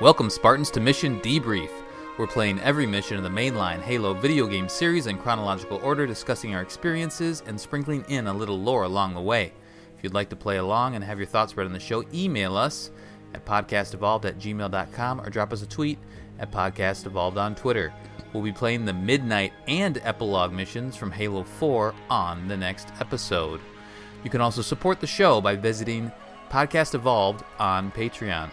Welcome, Spartans, to Mission Debrief. We're playing every mission in the mainline Halo video game series in chronological order, discussing our experiences and sprinkling in a little lore along the way. If you'd like to play along and have your thoughts read on the show, email us at podcastevolved@gmail.com or drop us a tweet at podcastevolved on Twitter. We'll be playing the Midnight and Epilogue missions from Halo 4 on the next episode. You can also support the show by visiting Podcast Evolved on Patreon.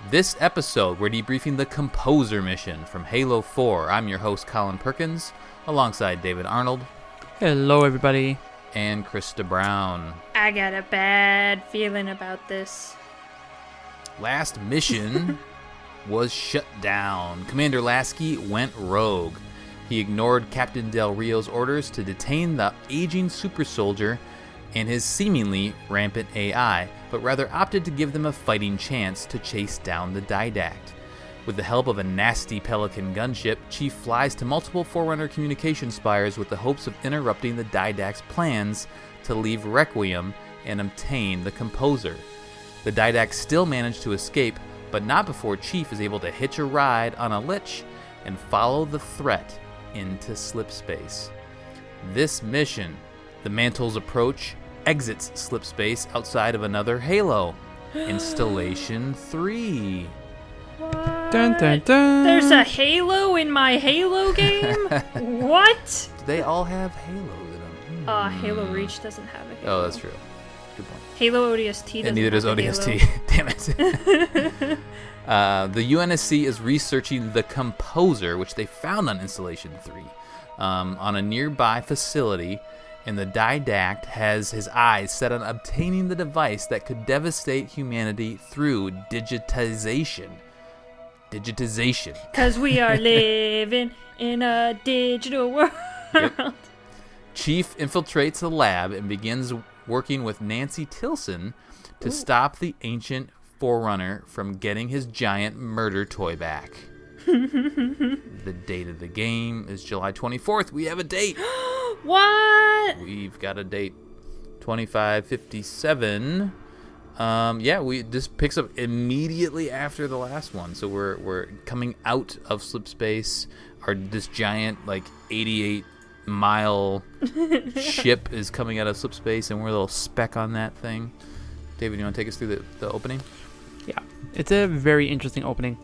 This episode, we're debriefing the Composer mission from Halo 4. I'm your host, Colin Perkins, alongside David Arnold. Hello, everybody. And Krista Brown. I got a bad feeling about this. Last mission was shut down. Commander Lasky went rogue. He ignored Captain Del Rio's orders to detain the aging super soldier and his seemingly rampant AI, but rather opted to give them a fighting chance to chase down the Didact. With the help of a nasty Pelican gunship, Chief flies to multiple Forerunner communication spires with the hopes of interrupting the Didact's plans to leave Requiem and obtain the Composer. The Didact still managed to escape, but not before Chief is able to hitch a ride on a Lich and follow the threat into slipspace. This mission, the Mantle's approach, exits slipspace outside of another Halo, Installation 3. What? Dun, dun, dun. There's a Halo in my Halo game? What? Do they all have Halos in them? Halo Reach doesn't have a Halo. Oh, that's true. Good point. Halo ODST doesn't And neither does have a ODST. Halo. Damn it. The UNSC is researching the Composer, which they found on Installation 3, on a nearby facility, and the Didact has his eyes set on obtaining the device that could devastate humanity through digitization. Digitization. Because we are living in a digital world. Yep. Chief infiltrates the lab and begins working with Nancy Tilson to stop the ancient Forerunner from getting his giant murder toy back. The date of the game is July 24th. We have a date. What? We've got a date. 2557. This picks up immediately after the last one. So we're coming out of slipspace. This giant 88-mile ship is coming out of slipspace, and we're a little speck on that thing. David, you want to take us through the opening? Yeah, it's a very interesting opening.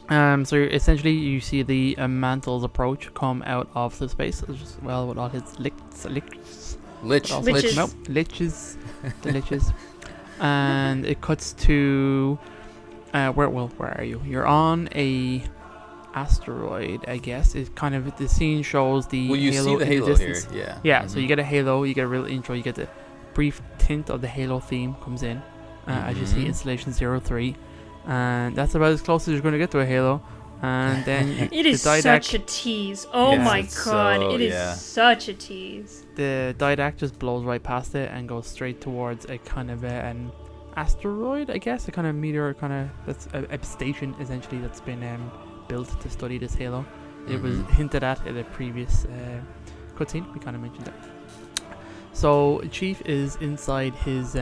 So essentially, you see the Mantle's approach come out of slipspace as well with all his liches. Liches. The liches. And it cuts to where are you? You're on a asteroid, I guess. It kind of the scene shows the you Halo see the in Halo the distance. here, yeah. Yeah, Mm-hmm. So you get a Halo, you get a real intro, you get the brief tint of the Halo theme comes in as you see Installation 03. And that's about as close as you're going to get to a Halo. And then It is such a tease. Oh Yes, my it's god, so- it is yeah. such a tease. the Didact just blows right past it and goes straight towards a kind of an asteroid, I guess, a kind of meteor, that's a station essentially that's been built to study this Halo. It was hinted at in a previous cutscene. We kind of mentioned that. So Chief is inside his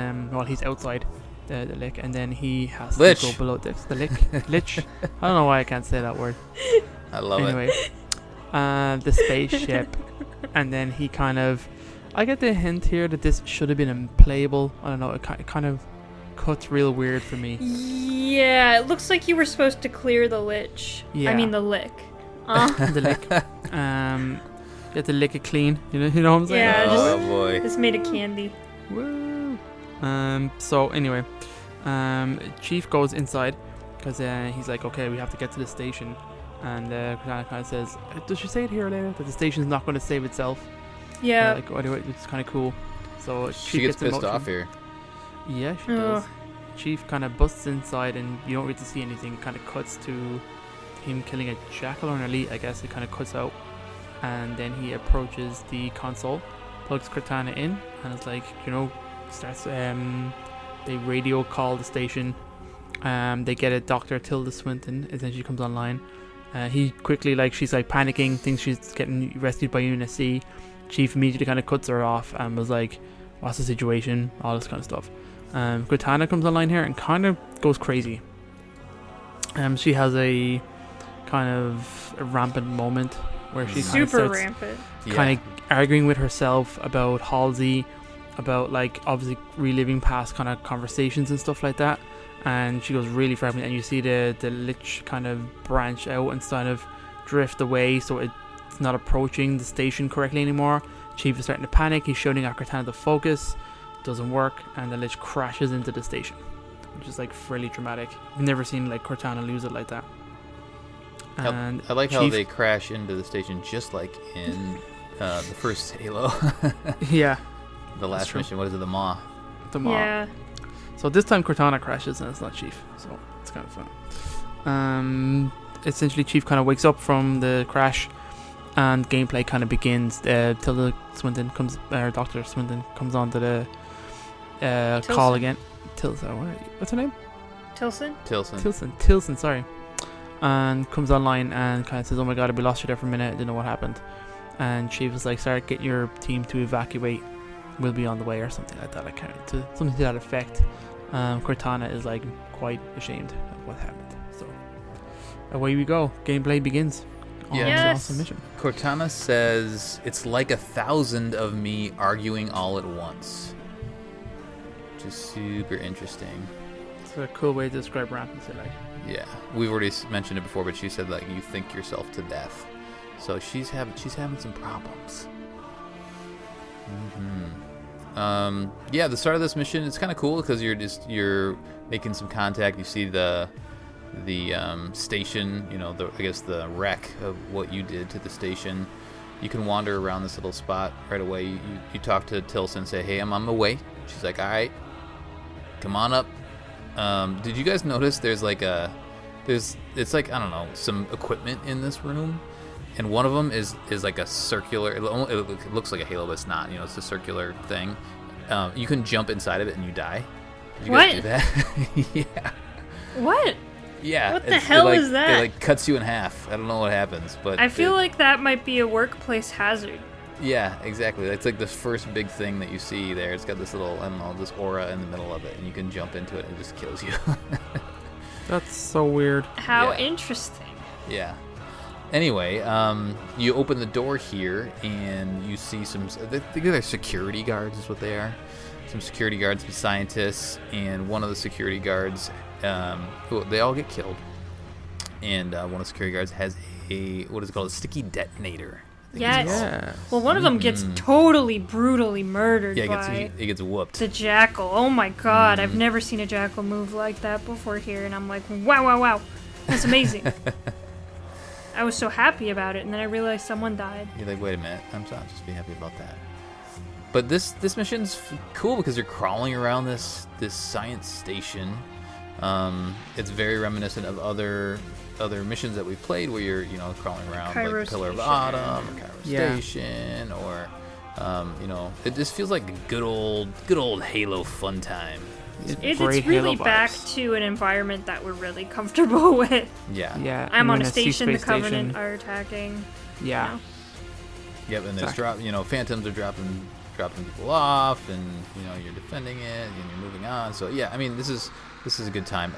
he's outside the lick, and then he has Lich. to go below this. The lick, lich. I don't know why I can't say that word. I love Anyway, it. the spaceship, and then he I get the hint here that this should have been unplayable. I don't know. It kind of cuts real weird for me. Yeah, it looks like you were supposed to clear the lich. Yeah. I mean the lick. The lick. You have to lick it clean. You know what I'm saying? Yeah, Oh boy. It's made of candy. Woo. So anyway, Chief goes inside because he's like, okay, we have to get to the station, and Cortana kind of says, does she say it here later that the station's not going to save itself? Yeah. Anyway, it's kind of cool. So She Chief gets in pissed motion. off here. Yeah, she does. Chief kind of busts inside, and you don't get to see anything. Kind of cuts to him killing a jackal or an elite, I guess. It kind of cuts out, and then he approaches the console, plugs Cortana in, and it's like, starts they radio call the station. They get a Dr. Tilda Swinton, and then she comes online. He quickly, she's panicking, thinks she's getting rescued by UNSC. Chief immediately kind of cuts her off and was like, what's the situation, all this kind of stuff. Cortana comes online here and kind of goes crazy. She has a kind of a rampant moment where she kind of Super starts rampant. kind of arguing with herself about Halsey, about like obviously reliving past kind of conversations and stuff like that. And she goes really far, and you see the lich kind of branch out and kind of drift away, so it's not approaching the station correctly anymore. Chief is starting to panic. He's shouting at Cortana to focus. Doesn't work, and the lich crashes into the station, which is like fairly dramatic. I've never seen like Cortana lose it like that. And I like how they crash into the station just like in the first Halo. Yeah. The last mission. What is it? The Maw. The Maw. Yeah. So this time Cortana crashes and it's not Chief, so it's kind of fun. Essentially Chief kind of wakes up from the crash and gameplay kind of begins. Tilda Swinton comes, or Dr. Swinton comes on to the call again. What's her name? Tilson, sorry. And comes online and kind of says, oh my god, we lost you there for a minute, I didn't know what happened. And Chief is like, sorry, get your team to evacuate, we'll be on the way, or something like that. Something to that effect. Cortana is like quite ashamed of what happened. So away we go. Gameplay begins. Yes. Mission. Cortana says, it's like 1,000 of me arguing all at once. Which is super interesting. It's a cool way to describe rampancy, like. Yeah, we've already mentioned it before, but she said like you think yourself to death. So she's having some problems. Yeah, the start of this mission, it's kind of cool because you're making some contact. You see the station, I guess the wreck of what you did to the station. You can wander around this little spot right away. You talk to Tilson and say, hey, I'm on my way. She's like, all right, come on up. Did you guys notice it's like, I don't know, some equipment in this room? And one of them is like a circular, it looks like a Halo, but it's not, it's a circular thing. You can jump inside of it and you die. Did you guys do that? Yeah. What? Yeah. What the hell is that? It like cuts you in half. I don't know what happens, but I feel like that might be a workplace hazard. Yeah, exactly. It's like the first big thing that you see there. It's got this little, I don't know, this aura in the middle of it, and you can jump into it and it just kills you. That's so weird. How interesting. Yeah. Anyway, you open the door here, and you see they're security guards is what they are. Some security guards, some scientists, and one of the security guards, they all get killed. And one of the security guards has what is it called, a sticky detonator. Yes. Well, one of them gets totally brutally murdered by he gets whooped. The jackal. Oh my god, I've never seen a jackal move like that before here, and I'm like, wow. That's amazing. I was so happy about it, and then I realized someone died. You're like, wait a minute, I'm not just be happy about that. But this mission's cool because you're crawling around this science station. It's very reminiscent of other missions that we've played where you're crawling around Cairo like Pillar of Station. Autumn or Cairo Station or it just feels like a good old Halo fun time. It's really back to an environment that we're really comfortable with. Yeah. I'm on a station, the Covenant are attacking. Yeah. Yep, and there's Phantoms are dropping people off, and you're defending it, and you're moving on. So yeah, I mean this is a good time.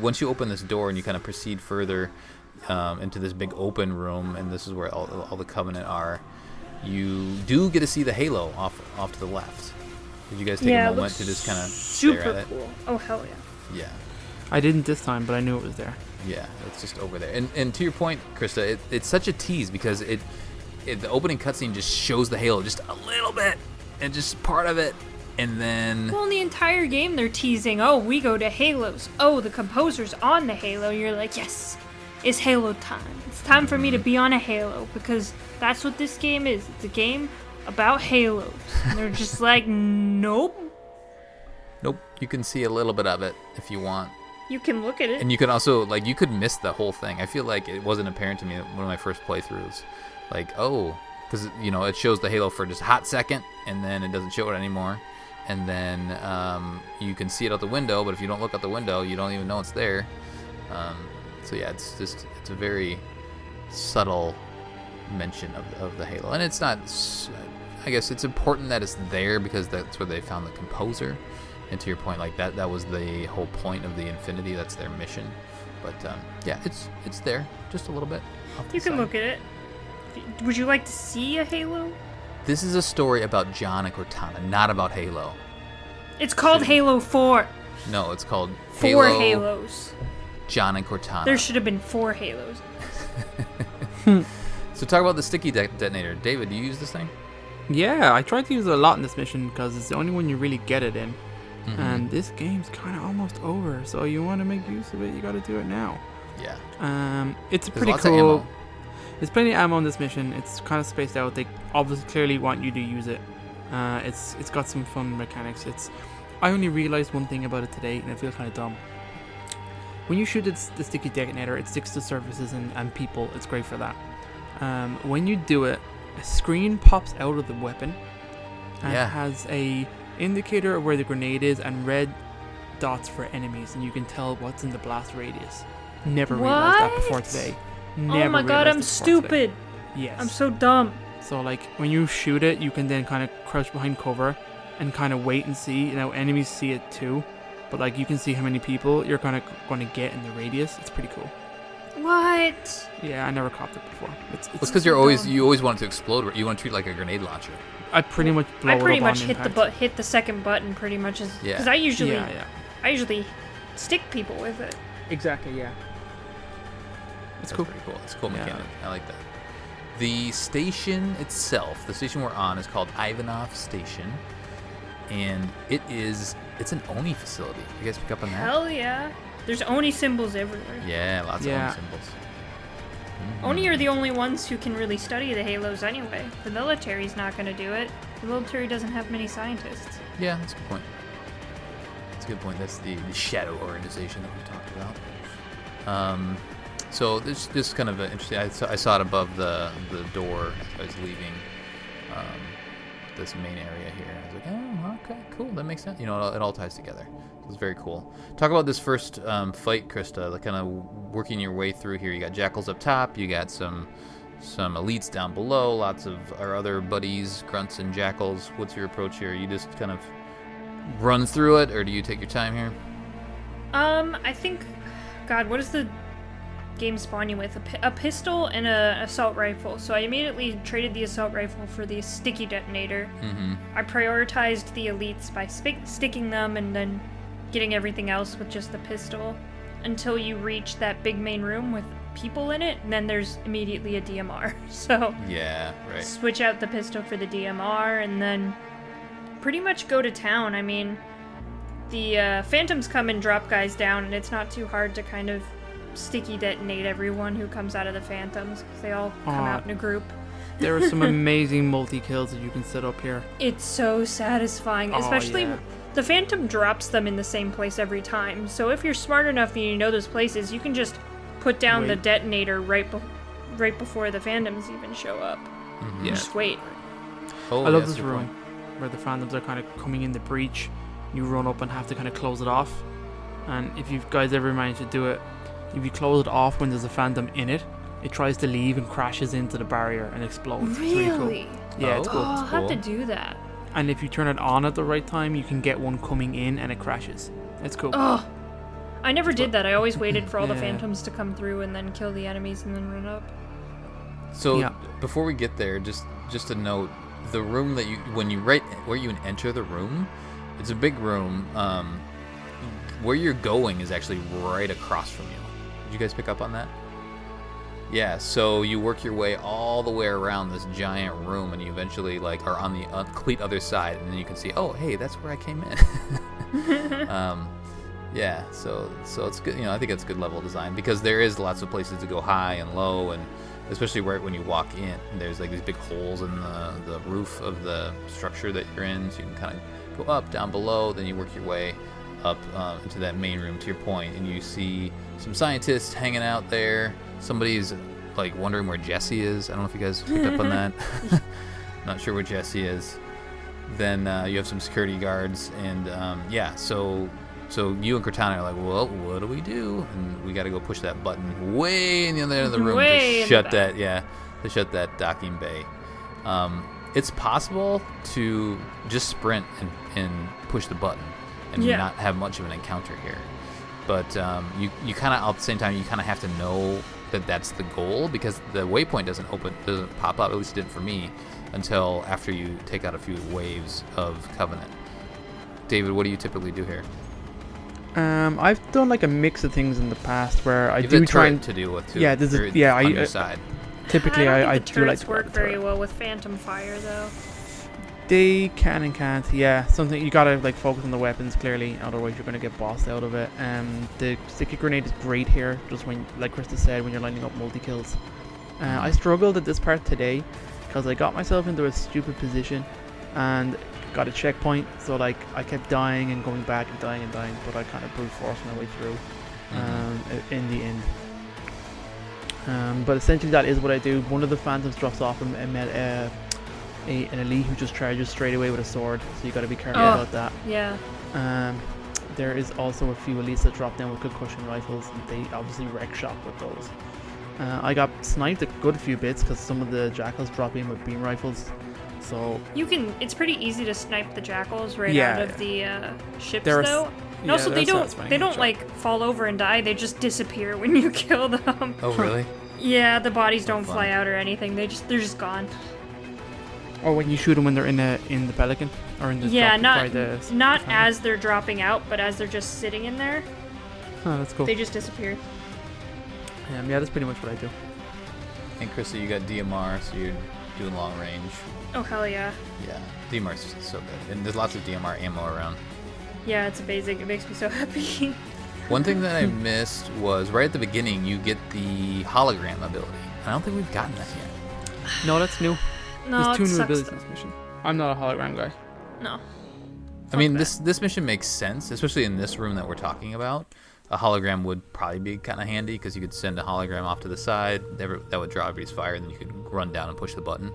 Once you open this door and you kind of proceed further into this big open room, and this is where all the Covenant are, you do get to see the Halo off to the left. Did you guys take a moment to just kind of stare at it? Super cool. Oh hell yeah. Yeah. I didn't this time, but I knew it was there. Yeah, it's just over there. And to your point, Krista, it's such a tease because the opening cutscene just shows the Halo just a little bit and just part of it. And then... Well, in the entire game, they're teasing, oh, we go to Halos. Oh, the composer's on the Halo. You're like, yes, it's Halo time. It's time for me to be on a Halo, because that's what this game is. It's a game about Halos. And they're just like, nope. Nope. You can see a little bit of it if you want. You can look at it. And you can also, you could miss the whole thing. I feel like it wasn't apparent to me one of my first playthroughs. Because, it shows the Halo for just a hot second, and then it doesn't show it anymore. And then you can see it out the window, but if you don't look out the window, you don't even know it's there. So yeah, it's a very subtle mention of the Halo. And it's not, I guess it's important that it's there because that's where they found the composer. And to your point, like that was the whole point of the Infinity. That's their mission. But yeah, it's there just a little bit. You can look at it. Would you like to see a Halo? This is a story about John and Cortana, not about Halo. It's called Halo 4. No, it's called 4 Halos. John and Cortana. There should have been 4 Halos. So talk about the sticky detonator. David, do you use this thing? Yeah, I tried to use it a lot in this mission because it's the only one you really get it in. Mm-hmm. And this game's kind of almost over, so you want to make use of it, you got to do it now. Yeah. It's There's pretty lots of cool. ammo. There's plenty of ammo on this mission. It's kind of spaced out. They obviously clearly want you to use it. It's got some fun mechanics. I only realized one thing about it today, and I feel kind of dumb. When you shoot the sticky detonator, it sticks to surfaces and people. It's great for that. When you do it, a screen pops out of the weapon and it has a indicator of where the grenade is and red dots for enemies, and you can tell what's in the blast radius. Never realized that before today. Oh my god, I'm stupid. Yes. I'm so dumb. So like when you shoot it, you can then kind of crouch behind cover and kind of wait and see. Now enemies see it too, but like you can see how many people you're kind of going to get in the radius. It's pretty cool. What? Yeah, I never copped it before. It's because you always want it to explode. You want to treat it like a grenade launcher. I pretty much blow it up on impact. hit the second button pretty much because I usually stick people with it. Exactly, yeah. That's cool. Pretty cool. It's a cool mechanic. I like that. The station itself, the station we're on, is called Ivanov Station, and it's an Oni facility. You guys pick up on that? Hell yeah! There's Oni symbols everywhere. Yeah, lots of Oni symbols. Mm-hmm. Oni are the only ones who can really study the Halos anyway. The military's not going to do it. The military doesn't have many scientists. Yeah, that's a good point. That's the shadow organization that we talked about. So this is kind of interesting. I saw it above the door as I was leaving this main area here. I was like, oh, okay, cool. That makes sense. You know, it all ties together. It's very cool. Talk about this first fight, Krista. Like kind of working your way through here. You got jackals up top. You got some elites down below. Lots of our other buddies, grunts and jackals. What's your approach here? You just kind of run through it, or do you take your time here? I think, God, what does the game spawn you with? A pistol and a assault rifle. So I immediately traded the assault rifle for the sticky detonator. Mm-hmm. I prioritized the elites by sticking them and then getting everything else with just the pistol until you reach that big main room with people in it, and then there's immediately a DMR. So yeah, right. Switch out the pistol for the DMR and then pretty much go to town. I mean, the Phantoms come and drop guys down, and it's not too hard to kind of sticky detonate everyone who comes out of the Phantoms because they all come out in a group. There are some amazing multi-kills that you can set up here. It's so satisfying, especially the Phantom drops them in the same place every time. So if you're smart enough and you know those places, you can just put down the detonator right before the Phantoms even show up. Mm-hmm. Yeah. Just wait. I love this room where the Phantoms are kind of coming in the breach. You run up and have to kind of close it off. And if you guys ever manage to do it, if you close it off when there's a Phantom in it, it tries to leave and crashes into the barrier and explodes. Really? It's really cool. Yeah, it's cool. I'll have to do that. And if you turn it on at the right time, you can get one coming in and it crashes. It's cool. Oh, I never did that. I always waited for all the Phantoms to come through and then kill the enemies and then run up. So before we get there, just a note: the room that where you enter the room, it's a big room. Where you're going is actually right across from you. Did you guys pick up on that? Yeah, so you work your way all the way around this giant room, and you eventually are on the complete other side, and then you can see, oh, hey, that's where I came in. Yeah, so it's good. You know, I think it's good level design because there is lots of places to go high and low, and especially right when you walk in, there's these big holes in the roof of the structure that you're in, so you can kind of go up, down, below, then you work your way up into that main room, to your point, and you see some scientists hanging out there. Somebody's wondering where Jesse is. I don't know if you guys picked up on that. Not sure where Jesse is. Then you have some security guards, and so you and Cortana are like, well, what do we do? And we got to go push that button way in the other end of the room to shut that docking bay. It's possible to just sprint and push the button. and not have much of an encounter here. But you kind of, at the same time, you kind of have to know that that's the goal, because the waypoint doesn't pop up, at least it didn't for me, until after you take out a few waves of Covenant. David, what do you typically do here? I've done like a mix of things in the past where I you do try and to deal with too. Yeah, this is on your side. Typically, I do like to work very well with Phantom Fire though. They can and can't. Yeah, something you gotta like focus on the weapons clearly, otherwise you're gonna get bossed out of it. The sticky grenade is great here, just when, like Krista said, when you're lining up multi kills. I struggled at this part today because I got myself into a stupid position and got a checkpoint, so like I kept dying and going back and dying, but I kind of brute forced my way through in the end. But essentially that is what I do. One of the phantoms drops off and met an elite who just charges straight away with a sword, so you got to be careful about that. Yeah. There is also a few elites that drop down with concussion rifles, and they obviously wreck shop with those. I got sniped a good few bits because some of the jackals drop in with beam rifles. So it's pretty easy to snipe the jackals out of the ships though. And also they don't like fall over and die, they just disappear when you kill them. Oh really? Yeah, the bodies don't fly out or anything. They're just gone. Or when you shoot them when they're in the Pelican or in the not as they're dropping out, but as they're just sitting in there. Oh, that's cool. They just disappear. Yeah, that's pretty much what I do. And Krista, you got DMR, so you're doing long range. Oh hell yeah. Yeah, DMR's so good, and there's lots of DMR ammo around. Yeah, it's amazing. It makes me so happy. One thing that I missed was right at the beginning, you get the hologram ability. I don't think we've gotten that yet. No, that's new. No, there's 2 new abilities though. in this mission. I'm not a hologram guy. No. I mean, this mission makes sense, especially in this room that we're talking about. A hologram would probably be kind of handy because you could send a hologram off to the side. That would draw everybody's fire, and then you could run down and push the button.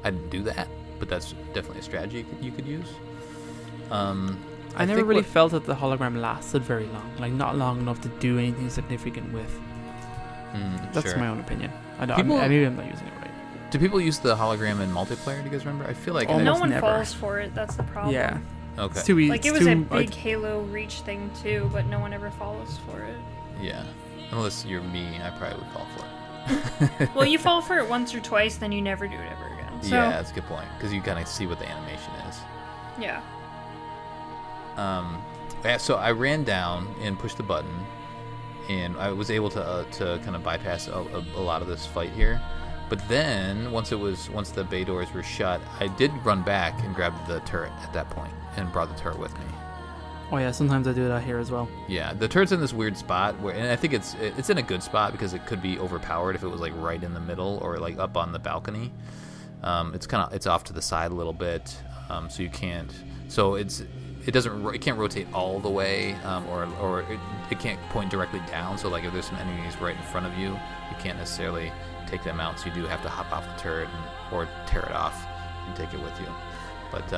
I didn't do that, but that's definitely a strategy you could use. I never really felt that the hologram lasted very long, like not long enough to do anything significant with. That's my own opinion. Maybe I'm not using it right. Do people use the hologram in multiplayer? Do you guys remember? I feel like no one falls for it. That's the problem. Yeah. Okay. It's too easy. Like it was a big Halo Reach thing too, but no one ever falls for it. Yeah. Unless you're me, I probably would fall for it. Well, you fall for it once or twice, then you never do it ever again. So, yeah, that's a good point, because you kind of see what the animation is. Yeah. So I ran down and pushed the button, and I was able to kind of bypass a lot of this fight here. But then once the bay doors were shut, I did run back and grab the turret at that point and brought the turret with me. Oh yeah, sometimes I do that here as well. Yeah, the turret's in this weird spot and I think it's in a good spot because it could be overpowered if it was like right in the middle or like up on the balcony. It's off to the side a little bit, so you can't. So it can't rotate all the way, or it can't point directly down. So like if there's some enemies right in front of you, you can't necessarily take them out. So you do have to hop off the turret or tear it off and take it with you. But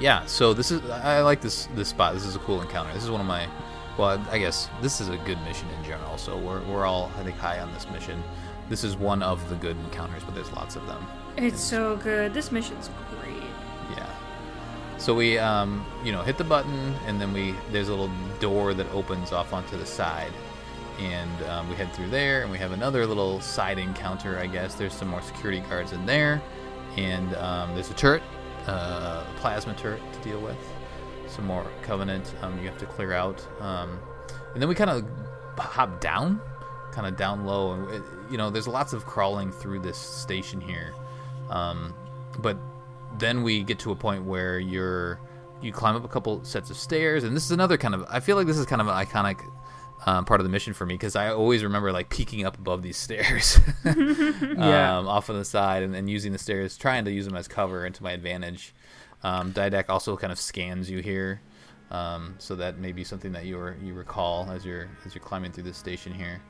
yeah, so I like this spot. This is a cool encounter. This is one of my, well, I guess this is a good mission in general. So we're all, I think, high on this mission. This is one of the good encounters, but there's lots of them. It's so good. This mission's great. Yeah. So we, hit the button, and then there's a little door that opens off onto the side, and we head through there, and we have another little side encounter, I guess. There's some more security guards in there, and there's a turret. Plasma turret to deal with, some more Covenant you have to clear out, and then we kind of hop down low, and there's lots of crawling through this station here, but then we get to a point where you climb up a couple sets of stairs, and this is another I feel like this is kind of an iconic part of the mission for me, because I always remember like peeking up above these stairs off on the side and using the stairs, trying to use them as cover and to my advantage. Didact also kind of scans you here, so that may be something that you recall as you're climbing through this station here.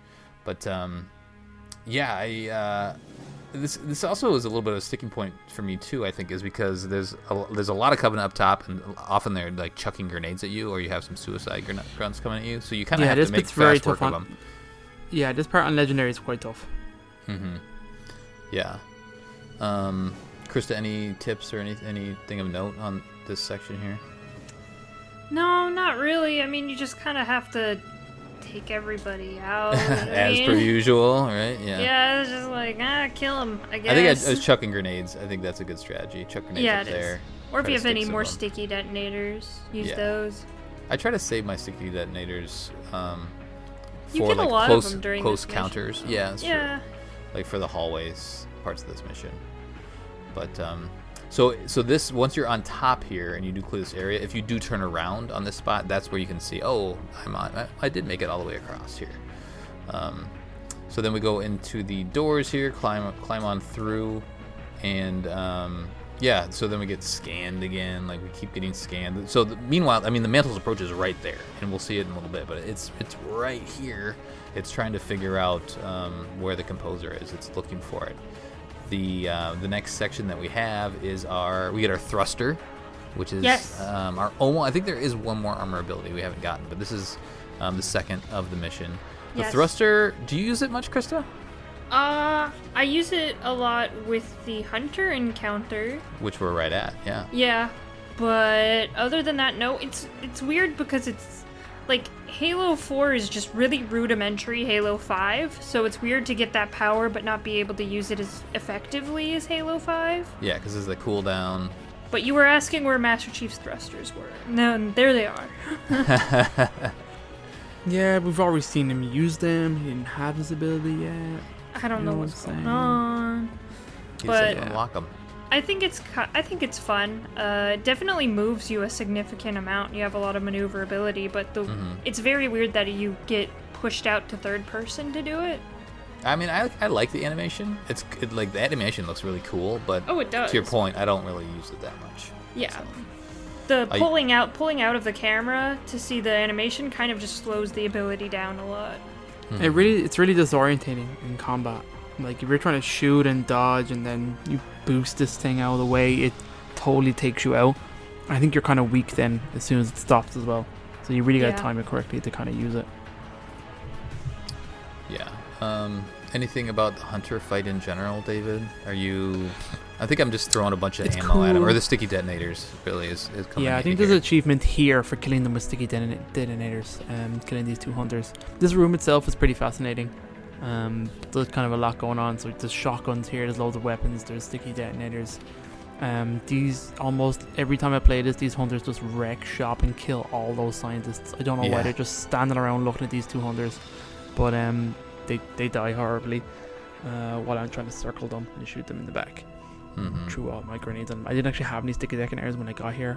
But this also is a little bit of a sticking point for me too, I think, is because there's a lot of Covenant up top, and often they're like chucking grenades at you, or you have some suicide grunts coming at you, so you kind of have to make fast work of them. Yeah, this part on Legendary is quite tough. Mm-hmm. Yeah. Krista, any tips or anything of note on this section here? No, not really. I mean, you just kind of have to take everybody out. As per usual, right? Yeah. Yeah, it's just like, kill him, I guess. I think I was chucking grenades. I think that's a good strategy. Chuck grenades up there. Or if Try you to have any stick more some of 'em. sticky detonators, use Yeah. those. I try to save my sticky detonators You for get a like lot of close them during close this mission. counters. Yeah, that's Yeah. true. Like for the hallways parts of this mission. But so this, once you're on top here and you do clear this area, if you do turn around on this spot, that's where you can see, oh, I did make it all the way across here. So then we go into the doors here, climb on through, and yeah, so then we get scanned again. Like we keep getting scanned. So meanwhile, I mean, the Mantle's approach is right there, and we'll see it in a little bit, but it's right here. It's trying to figure out where the composer is. It's looking for it. The next section that we have is we get our thruster, which is Yes. our I think there is one more armor ability we haven't gotten, but this is the second of the mission. The Yes. thruster, do you use it much, Krista? I use it a lot with the hunter encounter. Which we're right at, yeah. Yeah, but other than that, no. It's weird because it's like Halo 4 is just really rudimentary Halo 5, so it's weird to get that power but not be able to use it as effectively as Halo 5. Yeah, because it's the cooldown. But you were asking where Master Chief's thrusters were. No, there they are. Yeah, we've already seen him use them. He didn't have his ability yet. I don't know You know what's what I'm going saying? on. You just But- have to unlock them. I think it's fun. It definitely moves you a significant amount. You have a lot of maneuverability, but it's very weird that you get pushed out to third person to do it. I mean, I like the animation. Like the animation looks really cool, but Oh, it does. to your point, I don't really use it that much. Yeah. So. The pulling out of the camera to see the animation kind of just slows the ability down a lot. It's really disorientating in combat. Like if you're trying to shoot and dodge and then you boost this thing out of the way, it totally takes you out. I think you're kind of weak then as soon as it stops as well. So you really got to Yeah. time it correctly to kind of use it. Yeah. Anything about the hunter fight in general, David? I think I'm just throwing a bunch of It's ammo at him, cool. or the sticky detonators. Really is coming. Yeah, I think there's an achievement here for killing them with sticky detonators, killing these two hunters. This room itself is pretty fascinating. There's kind of a lot going on. So there's shotguns here, there's loads of weapons, there's sticky detonators. These almost every time I play this, these hunters just wreck shop and kill all those scientists. I don't know why Yeah. they're just standing around looking at these two hunters, but they die horribly while I'm trying to circle them and shoot them in the back. Threw all my grenades on them. I didn't actually have any sticky detonators when I got here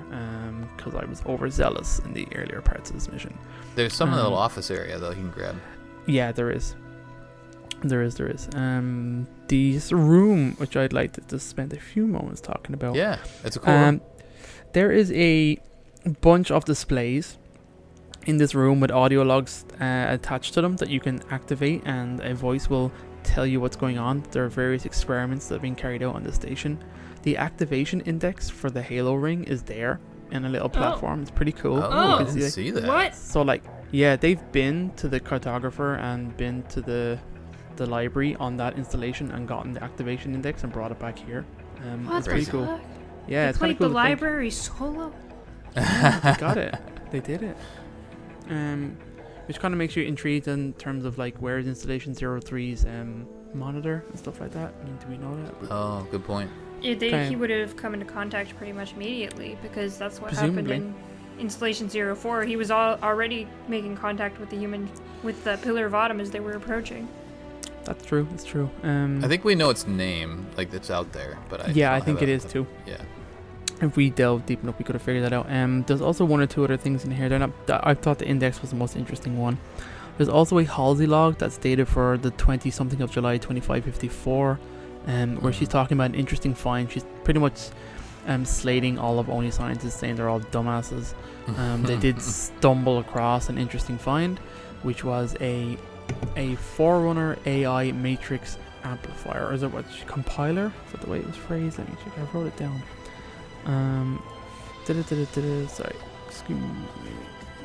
because I was overzealous in the earlier parts of this mission. There's some in the little office area though you can grab. Yeah, there is. This room, which I'd like to just spend a few moments talking about. Yeah, it's a cool room. There is a bunch of displays in this room with audio logs attached to them that you can activate, and a voice will tell you what's going on. There are various experiments that have been carried out on the station. The activation index for the Halo ring is there in a little platform. It's pretty cool. Oh, You I can didn't see that. What? So like, yeah, they've been to the cartographer and been to the library on that installation and gotten the activation index and brought it back here. What It's the pretty fuck? cool. Yeah, They it's kind played of cool. the to think. library solo. They got it. They did it. Which kind of makes you intrigued in terms of like where is installation 03's monitor and stuff like that. I mean, do we know that? Oh, good point. Yeah, Okay. he would have come into contact pretty much immediately because that's what Presumably. happened in installation 04. He was already making contact with the Pillar of Autumn as they were approaching. That's true. It's true. I think we know its name, like it's out there, but I Yeah, don't I think have it is too. Yeah. If we delve deep enough, we could have figured that out. There's also one or two other things in here. They're not. I thought the index was the most interesting one. There's also a Halsey log that's dated for the 20-something of July 2554, where she's talking about an interesting find. She's pretty much slating all of Only Scientists, saying they're all dumbasses. They did stumble across an interesting find, which was a Forerunner AI matrix amplifier, or is it what compiler? Is that the way it was phrased? Let me check. I wrote it down. Sorry, excuse me.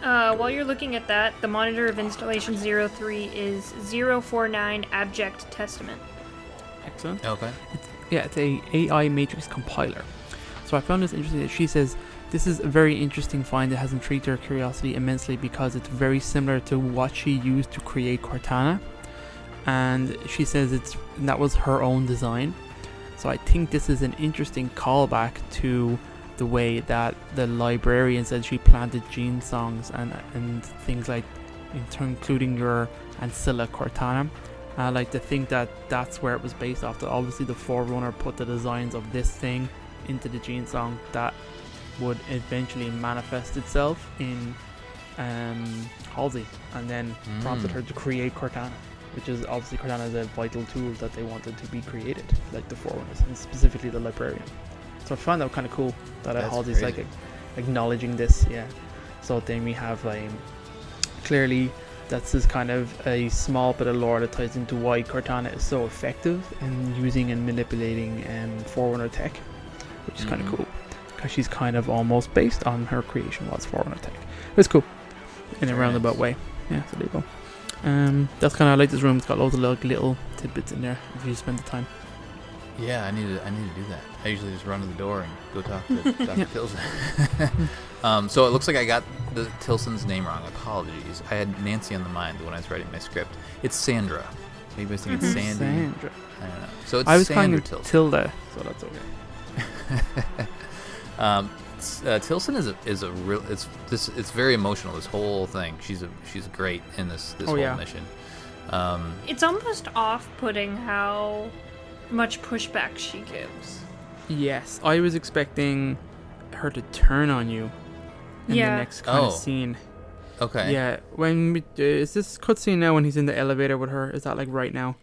While you're looking at that, the monitor of installation 03 is 049 Abject Testament. Excellent. Okay. It's a AI matrix compiler. So I found this interesting that she says This is a very interesting find that has intrigued her curiosity immensely because it's very similar to what she used to create Cortana, and she says that was her own design. So I think this is an interesting callback to the way that the librarian said she planted gene songs and things like, including your Ancilla Cortana. I like to think that that's where it was based off. That obviously the Forerunner put the designs of this thing into the gene song that would eventually manifest itself in Halsey, and then prompted her to create Cortana, which is obviously Cortana is a vital tool that they wanted to be created, like the Forerunners, and specifically the librarian. So I found that kind of cool that Halsey's like acknowledging this, yeah. So then we have clearly that's this kind of a small bit of lore that ties into why Cortana is so effective in using and manipulating Forerunner tech, which is kind of cool. Because she's kind of almost based on her creation was Forerunner tech. It's cool in a roundabout way. Yeah, so there you go. That's kind of like this room. It's got loads of little tidbits in there if you spend the time. Yeah, I need to do that. I usually just run to the door and go talk to Dr. Tilson. So it looks like I got the Tilson's name wrong. Apologies. I had Nancy on the mind when I was writing my script. It's Sandra. Maybe I was thinking Sandy. Sandra. I don't know. So it's I was Sandra calling Tilson. Tilda, so that's okay. Tilson is a real. It's very emotional. This whole thing. She's great in this whole mission. It's almost off-putting how much pushback she gives. Yes, I was expecting her to turn on you in the next kind of scene. Okay. Yeah, when is this cutscene now when he's in the elevator with her? Is that like right now?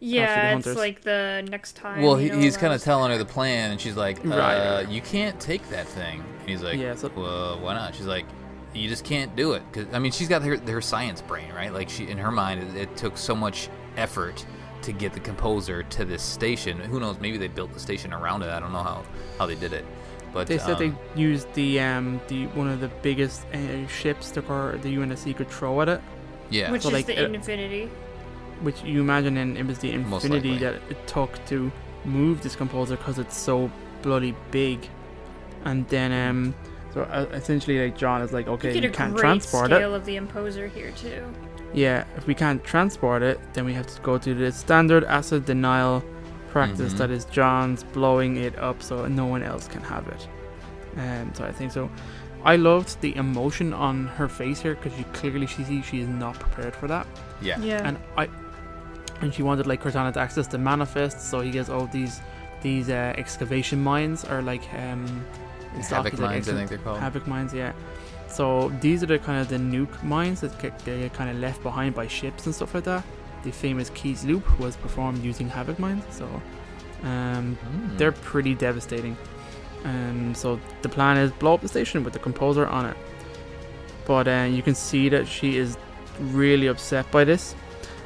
Yeah, it's like the next time. Well, he's kind of telling her the plan, and she's like, you can't take that thing. And he's like, well, why not? She's like, you just can't do it. Cause, I mean, she's got her science brain, right? Like, she in her mind, it took so much effort to get the composer to this station. Who knows? Maybe they built the station around it. I don't know how they did it. But they said they used the one of the biggest ships the UNSC could throw at it. Yeah, which is the Infinity. Which you imagine, it was the Infinity that it took to move this composer because it's so bloody big. And then so essentially, like, John is like, okay, you can't transport it. You get a great scale of the Imposer here too. Yeah, if we can't transport it, then we have to go to the standard acid denial practice that is John's blowing it up so no one else can have it. So I think so. I loved the emotion on her face here because she sees she is not prepared for that. Yeah. And she wanted like Cortana to access the manifest, so he gets these excavation mines, or like Havoc mines, I think they're called. Havoc mines, yeah. So these are the kind of the nuke mines that get kind of left behind by ships and stuff like that. The famous Keys Loop was performed using Havoc mines, so they're pretty devastating. So the plan is blow up the station with the composer on it. But you can see that she is really upset by this.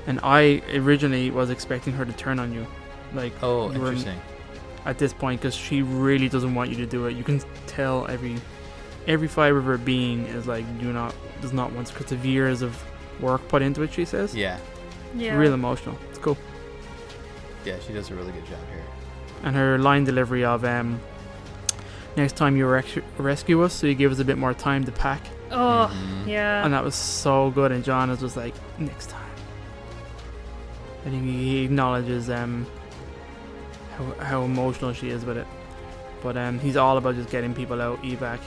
And I originally was expecting her to turn on you. Like, interesting. At this point, because she really doesn't want you to do it. You can tell every fiber of her being is like, does not want to, because of years of work put into it, she says. Yeah. Real emotional. It's cool. Yeah, she does a really good job here. And her line delivery of next time you rescue us, so you give us a bit more time to pack. Oh, yeah. And that was so good. And John is just like, next time. I think he acknowledges how emotional she is with it. But he's all about just getting people out, evac,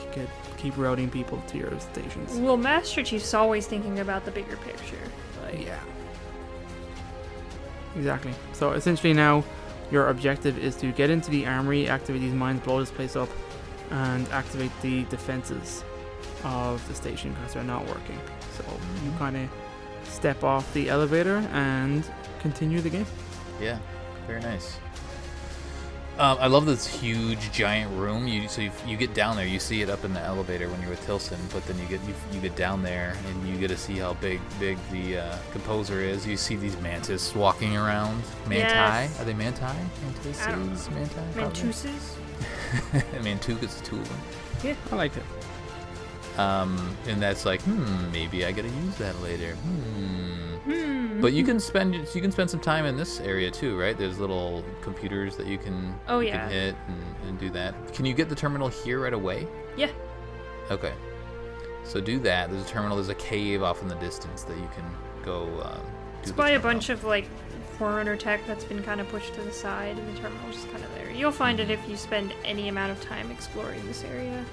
keep routing people to your stations. Well, Master Chief's always thinking about the bigger picture. Yeah. Exactly. So essentially now, your objective is to get into the armory, activate these mines, blow this place up, and activate the defenses of the station because they're not working. So you kind of step off the elevator and continue the game. Yeah, very nice. I love this huge giant room. You get down there, you see it up in the elevator when you're with Tilson, but then you get down there and you get to see how big the composer is. You see these mantis walking around. Manti? Yes. Are they manti? Mantises? Mantuses? Mantukas, two of them. Yeah, I like it. And that's like, maybe I gotta use that later. But you can spend some time in this area too, right? There's little computers that you can hit and do that. Can you get the terminal here right away? Yeah. Okay. So do that. There's a terminal. There's a cave off in the distance that you can go It's by a bunch of like Forerunner tech that's been kind of pushed to the side, and the terminal's just kind of there. You'll find it if you spend any amount of time exploring this area.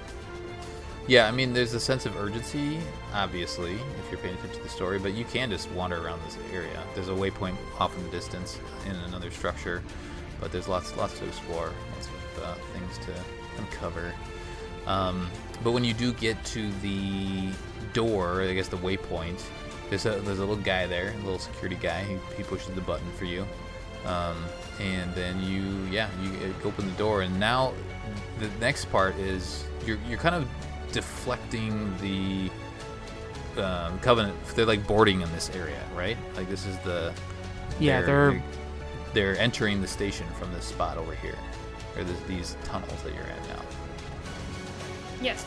Yeah, I mean, there's a sense of urgency, obviously, if you're paying attention to the story, but you can just wander around this area. There's a waypoint off in the distance in another structure, but there's lots to explore, lots of things to uncover. But when you do get to the door, I guess the waypoint, there's a little guy there, a little security guy. He pushes the button for you, and then you open the door. And now the next part is you're kind of deflecting the Covenant. They're like boarding in this area, right? Like this is the they're entering the station from this spot over here, or these tunnels that you're at now. Yes.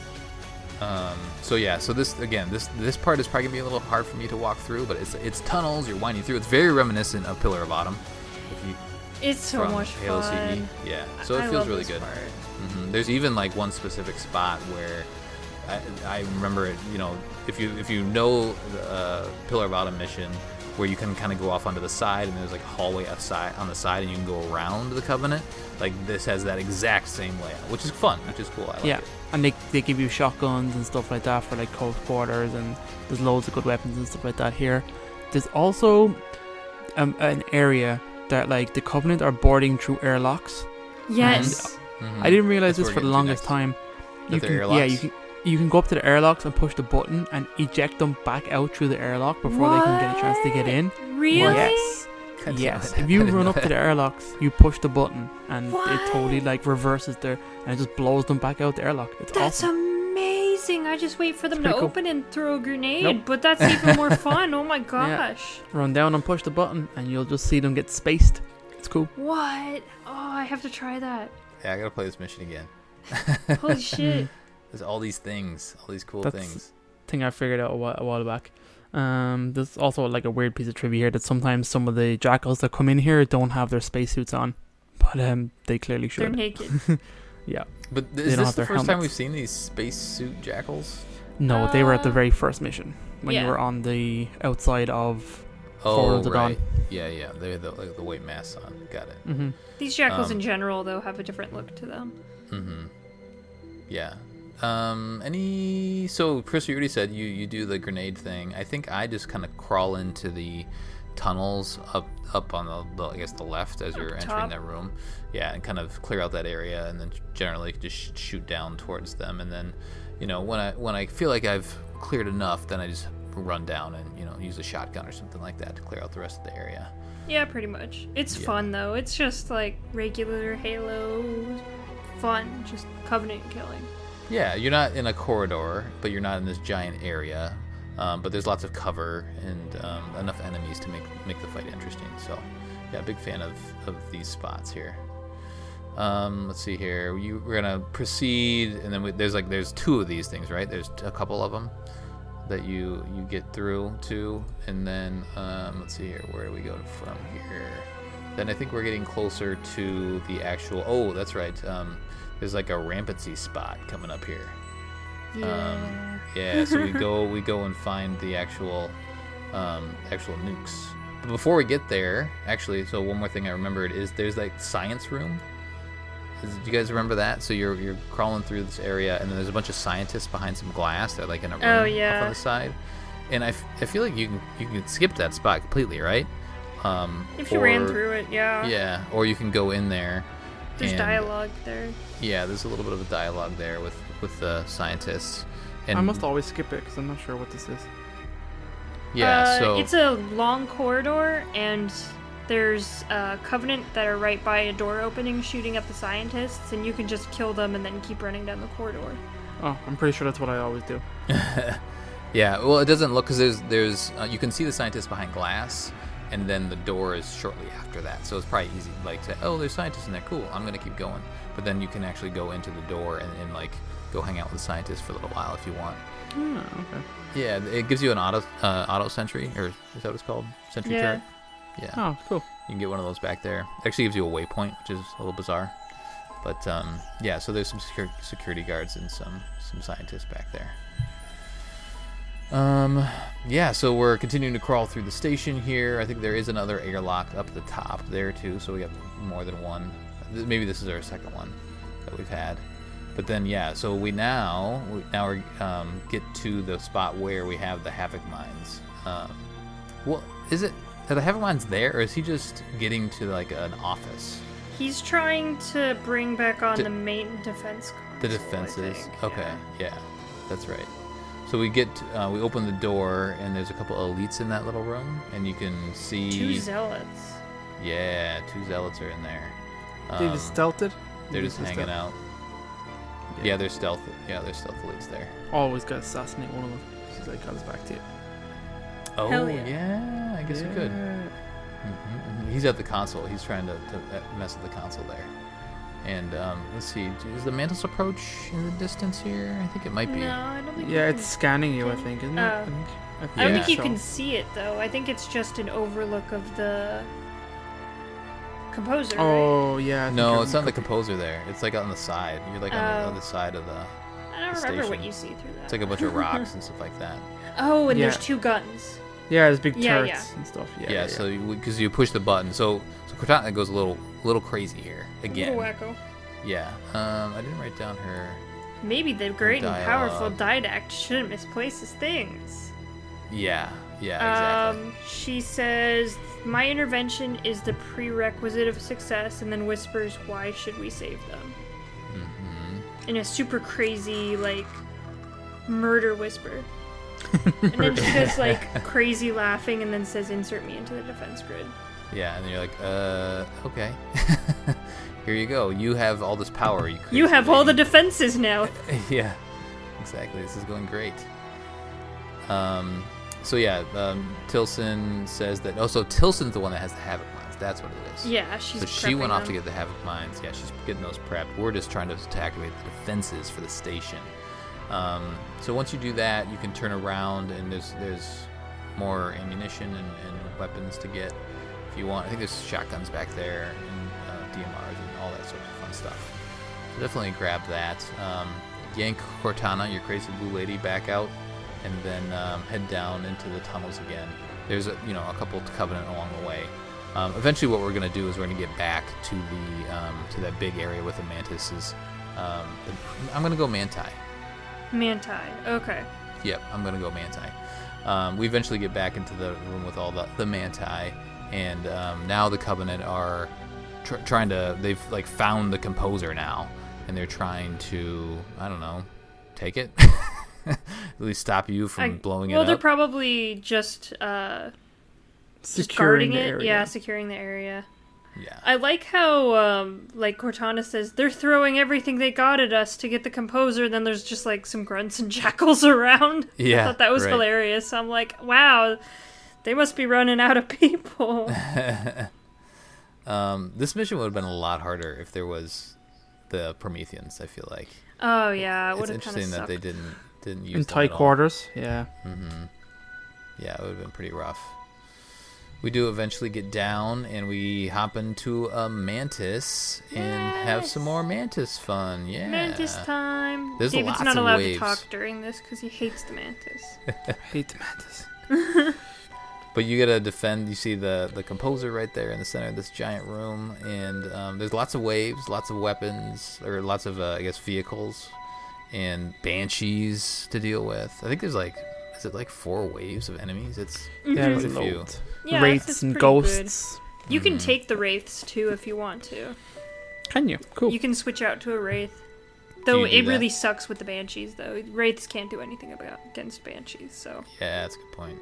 So this part is probably gonna be a little hard for me to walk through, but it's tunnels. You're winding through. It's very reminiscent of Pillar of Autumn. It's so much Halo fun. CE. Yeah. So it feels really good. There's even like one specific spot where I remember it. You know, if you know the Pillar of Autumn mission, where you can kind of go off onto the side, and there's like a hallway outside on the side, and you can go around the Covenant. Like this has that exact same layout, which is fun, which is cool. I like it. And they give you shotguns and stuff like that for like close quarters, and there's loads of good weapons and stuff like that here. There's also an area that like the Covenant are boarding through airlocks. Yes. I didn't realize this for the longest time. You can go up to the airlocks and push the button and eject them back out through the airlock before they can get a chance to get in. Really? Yes. Yes. If you run up to the airlocks, you push the button and it totally like reverses there, and it just blows them back out the airlock. That's awesome. Amazing. I just wait for them to open and throw a grenade, Nope. but that's even more fun. Oh my gosh. Yeah. Run down and push the button and you'll just see them get spaced. It's cool. What? Oh, I have to try that. Yeah, I gotta play this mission again. Holy shit. There's all these things, all these cool That's things. Thing I figured out a while back. There's also like a weird piece of trivia here that sometimes some of the jackals that come in here don't have their spacesuits on, but they clearly should. They're naked. Yeah. But is this the first time we've seen these spacesuit jackals? No, they were at the very first mission when yeah. you were on the outside of Oh, the right. Dawn. Yeah. They had the white masks on. Got it. Mm-hmm. These jackals in general, though, have a different look to them. Mm-hmm. Yeah. So Chris, you already said you do the grenade thing. I think I just kind of crawl into the tunnels up on the I guess the left as you're entering that room. Yeah, and kind of clear out that area, and then generally just shoot down towards them. And then, when I feel like I've cleared enough, then I just run down and use a shotgun or something like that to clear out the rest of the area. Yeah, pretty much. It's fun though. It's just like regular Halo fun, just Covenant killing. Yeah, you're not in a corridor, but you're not in this giant area. But there's lots of cover and enough enemies to make the fight interesting. So, yeah, big fan of these spots here. Let's see here. We're gonna proceed, and then there's two of these things, right? There's a couple of them that you get through to, and then let's see here. Where do we go from here? Then I think we're getting closer to the actual. Oh, that's right. There's like a rampancy spot coming up here. Yeah. So we go and find the actual nukes. But before we get there, actually, so one more thing I remembered is there's like science room. Do you guys remember that? So you're crawling through this area, and then there's a bunch of scientists behind some glass. They're like in a room off on the side. And I feel like you can skip that spot completely, right? If you ran through it, yeah. Yeah, or you can go in there. There's dialogue there. Yeah, there's a little bit of a dialogue there with the scientists. And I must always skip it because I'm not sure what this is. Yeah, so it's a long corridor, and there's Covenant that are right by a door opening shooting at the scientists, and you can just kill them and then keep running down the corridor. Oh, I'm pretty sure that's what I always do. Yeah, well, it doesn't look, because there's you can see the scientists behind glass, and then the door is shortly after that. So it's probably easy, like, to, oh, there's scientists in there, cool, I'm going to keep going. But then you can actually go into the door and like, go hang out with the scientists for a little while if you want. Oh, okay. Yeah, it gives you an auto sentry, or is that what it's called? Sentry turret? Yeah. Oh, cool. You can get one of those back there. It actually gives you a waypoint, which is a little bizarre. But yeah, so there's some security guards and some scientists back there. Yeah, so we're continuing to crawl through the station here. I think there is another airlock up the top there too, so we have more than one. Maybe this is our second one that we've had. But then yeah, so we now get to the spot where we have the Havoc mines. Well, are the Havoc mines there, or is he just getting to like an office? He's trying to bring back on the main defense console, the defenses. I think. Okay, yeah, that's right. So we we open the door, and there's a couple elites in that little room, and you can see 2 zealots. Yeah, 2 zealots are in there. They just stealthed it? They're just hanging out. Yeah, they're stealth. Yeah, they're stealth elites there. Always gotta assassinate one of them. She's like, comes back to you. Oh Hell yeah. I guess you could. He's at the console. He's trying to mess with the console there. And let's see, is the Mantis approach in the distance here? I think it might be. No, I don't think. Yeah, it's scanning you, I think, isn't it? I think don't think you so. can see it though. I think it's just an overlook of the composer. Oh, yeah. I think No, you're it's not the cooking. composer there. It's like on the side. You're like on the other side of the. Right? I don't the remember what station. you see through that. It's like a bunch of rocks and stuff like that. Oh, and Yeah. there's 2 guns. Yeah, there's big Yeah, turrets and stuff. Yeah. So because you push the button, so Cortana goes a little crazy here again. A little wacko. Yeah. I didn't write down her. Maybe the great and powerful dialogue. Didact shouldn't misplace his things. Yeah. Exactly. She says, my intervention is the prerequisite of success, and then whispers, why should we save them? In a super crazy, like, murder whisper. And then she does, like, crazy laughing, and then says, insert me into the defense grid. Yeah, and then you're like, okay. Here you go. You have all this power. You have all the lady. defenses now. Yeah, exactly. This is going great. So yeah, Tilson says that. Oh, so Tilson's the one that has the Havoc mines. That's what it is. Yeah, she's So she went prepping off to them. get the Havoc mines. Yeah, she's getting those prepped. We're just trying to activate the defenses for the station. So once you do that, you can turn around, and there's more ammunition and weapons to get if you want. I think there's shotguns back there and DMRs and all that sort of fun stuff. So definitely grab that. Yank Cortana, your crazy blue lady, back out, and then head down into the tunnels again. There's a couple of Covenant along the way. Eventually, what we're gonna do is we're gonna get back to the to that big area with the mantises. I'm gonna go Manti. Manti. Okay. Yep, I'm gonna go Manti. We eventually get back into the room with all the Manti, and now the Covenant are trying to. They've like found the composer now, and they're trying to, I don't know, take it. At least stop you from blowing it up. Well, they're probably just Securing guarding the it. area. Yeah, securing the area. Yeah. I like how, like, Cortana says, they're throwing everything they got at us to get the composer, then there's just, like, some grunts and jackals around. Yeah, I thought that was right. hilarious. I'm like, wow, they must be running out of people. This mission would have been a lot harder if there was the Prometheans, I feel like. Oh, yeah, it It's would have kind of interesting that sucked. they didn't use In them tight at all. quarters, yeah. Yeah, it would have been pretty rough. We do eventually get down, and we hop into a mantis and have some more mantis fun. Yeah. Mantis time. There's David's lots not of allowed waves. to talk during this because he hates the mantis. Hate the mantis. But you gotta defend. You see the composer right there in the center of this giant room, and there's lots of waves, lots of weapons, or lots of I guess vehicles, and banshees to deal with. I think there's like, is it like 4 waves of enemies? It's Yeah, quite there's a few. loads. Yeah, Wraiths it's and pretty ghosts. good. You can take the wraiths too if you want to. Can you? Cool. You can switch out to a wraith. Though you do it really that? sucks with the banshees, though. Wraiths can't do anything against banshees, so. Yeah, that's a good point.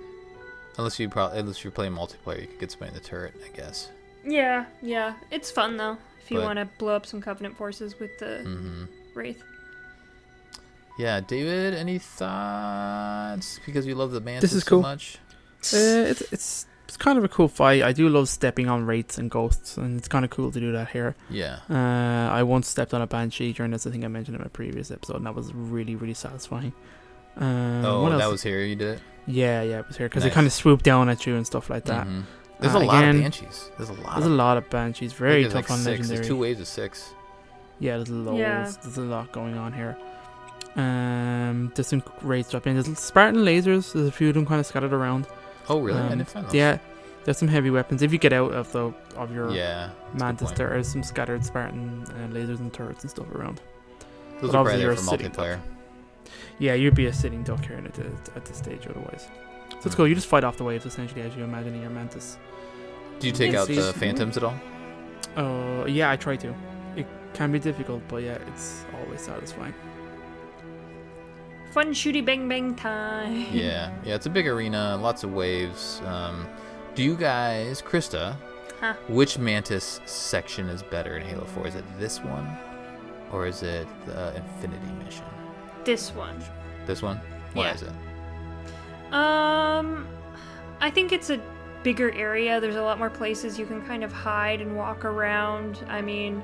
Unless you're playing multiplayer, you could get somebody in the turret, I guess. Yeah. It's fun, though, if you But- want to blow up some Covenant forces with the wraith. Yeah, David, any thoughts? Because you love the mantis This is so cool. much. It's kind of a cool fight. I do love stepping on wraiths and ghosts, and it's kind of cool to do that here. Yeah. I once stepped on a banshee during this. I think I mentioned in my previous episode, and that was really, really satisfying. What That else? was here. You did it. Yeah, it was here because they Nice. kind of swoop down at you and stuff like that. Mhm. There's a lot again, of banshees. There's a lot. There's a lot of banshees. Very There's tough like on 6. legendary. There's 2 waves of 6. Yeah, there's loads. Yeah. There's a lot going on here. There's some raids dropping. There's Spartan lasers. There's a few of them kind of scattered around. Oh, really? I didn't find those. Yeah, there's some heavy weapons. If you get out of your Yeah. Mantis, there is some scattered Spartan lasers and turrets and stuff around. Those But are obviously probably there you're for a sitting multiplayer. Yeah, you'd be a sitting duck here at this stage otherwise. So it's cool. You just fight off the waves essentially as you imagine in your Mantis. Do you take out the It's- phantoms at all? Yeah, I try to. It can be difficult, but yeah, it's always satisfying. Fun shooty bang bang time. Yeah. Yeah, it's a big arena, lots of waves. Do you guys, Krista, Huh. which Mantis section is better in Halo 4? Is it this one? Or is it the Infinity mission? This one. This one? Why Yeah. is it? I think it's a bigger area. There's a lot more places you can kind of hide and walk around. I mean,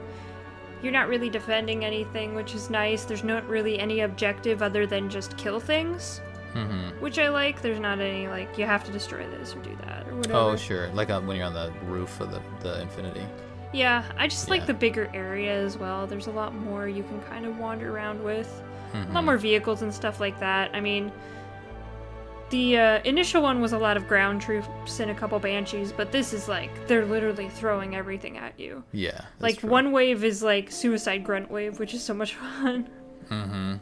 you're not really defending anything, which is nice. There's not really any objective other than just kill things, Mm-hmm. which I like. There's not any, like, you have to destroy this or do that or whatever. Oh, sure. Like when you're on the roof of the Infinity. Yeah, I just like Yeah. the bigger area as well. There's a lot more you can kind of wander around with. Mm-hmm. A lot more vehicles and stuff like that. I mean, the initial one was a lot of ground troops and a couple banshees, but this is like they're literally throwing everything at you. Yeah. that's Like true. one wave is like suicide grunt wave, which is so much fun. Mm-hmm.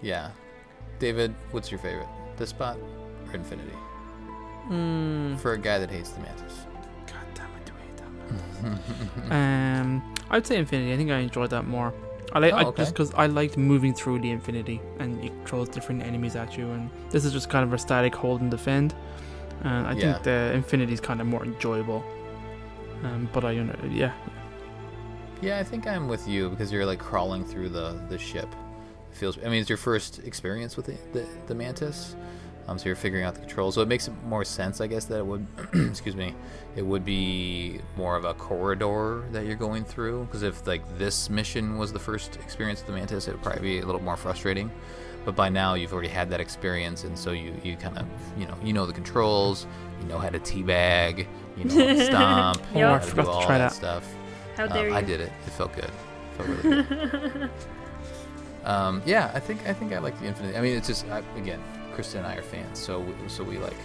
Yeah. David, what's your favorite? This spot or Infinity? For a guy that hates the Mantis. God damn it, do I hate that Mantis. I'd say Infinity. I think I enjoyed that more. okay. Just because I liked moving through the Infinity and it throws different enemies at you, and this is just kind of a static hold and defend. And I Yeah. think the Infinity is kind of more enjoyable. But yeah. Yeah, I think I'm with you because you're like crawling through the ship. It feels. I mean, it's your first experience with the Mantis, so you're figuring out the controls. So it makes more sense, I guess, that it would. excuse me. It would be more of a corridor that you're going through. Because if like this mission was the first experience with the Mantis, it would probably be a little more frustrating. But by now you've already had that experience, and so you kind of you know the controls, you know how to teabag, you know how to stomp, Oh, you know I how to forgot do to all try that that. stuff. How dare you? I did it. It felt good. It felt really good. Yeah, I think I like the Infinity. I mean, it's just again, Krista and I are fans, so we like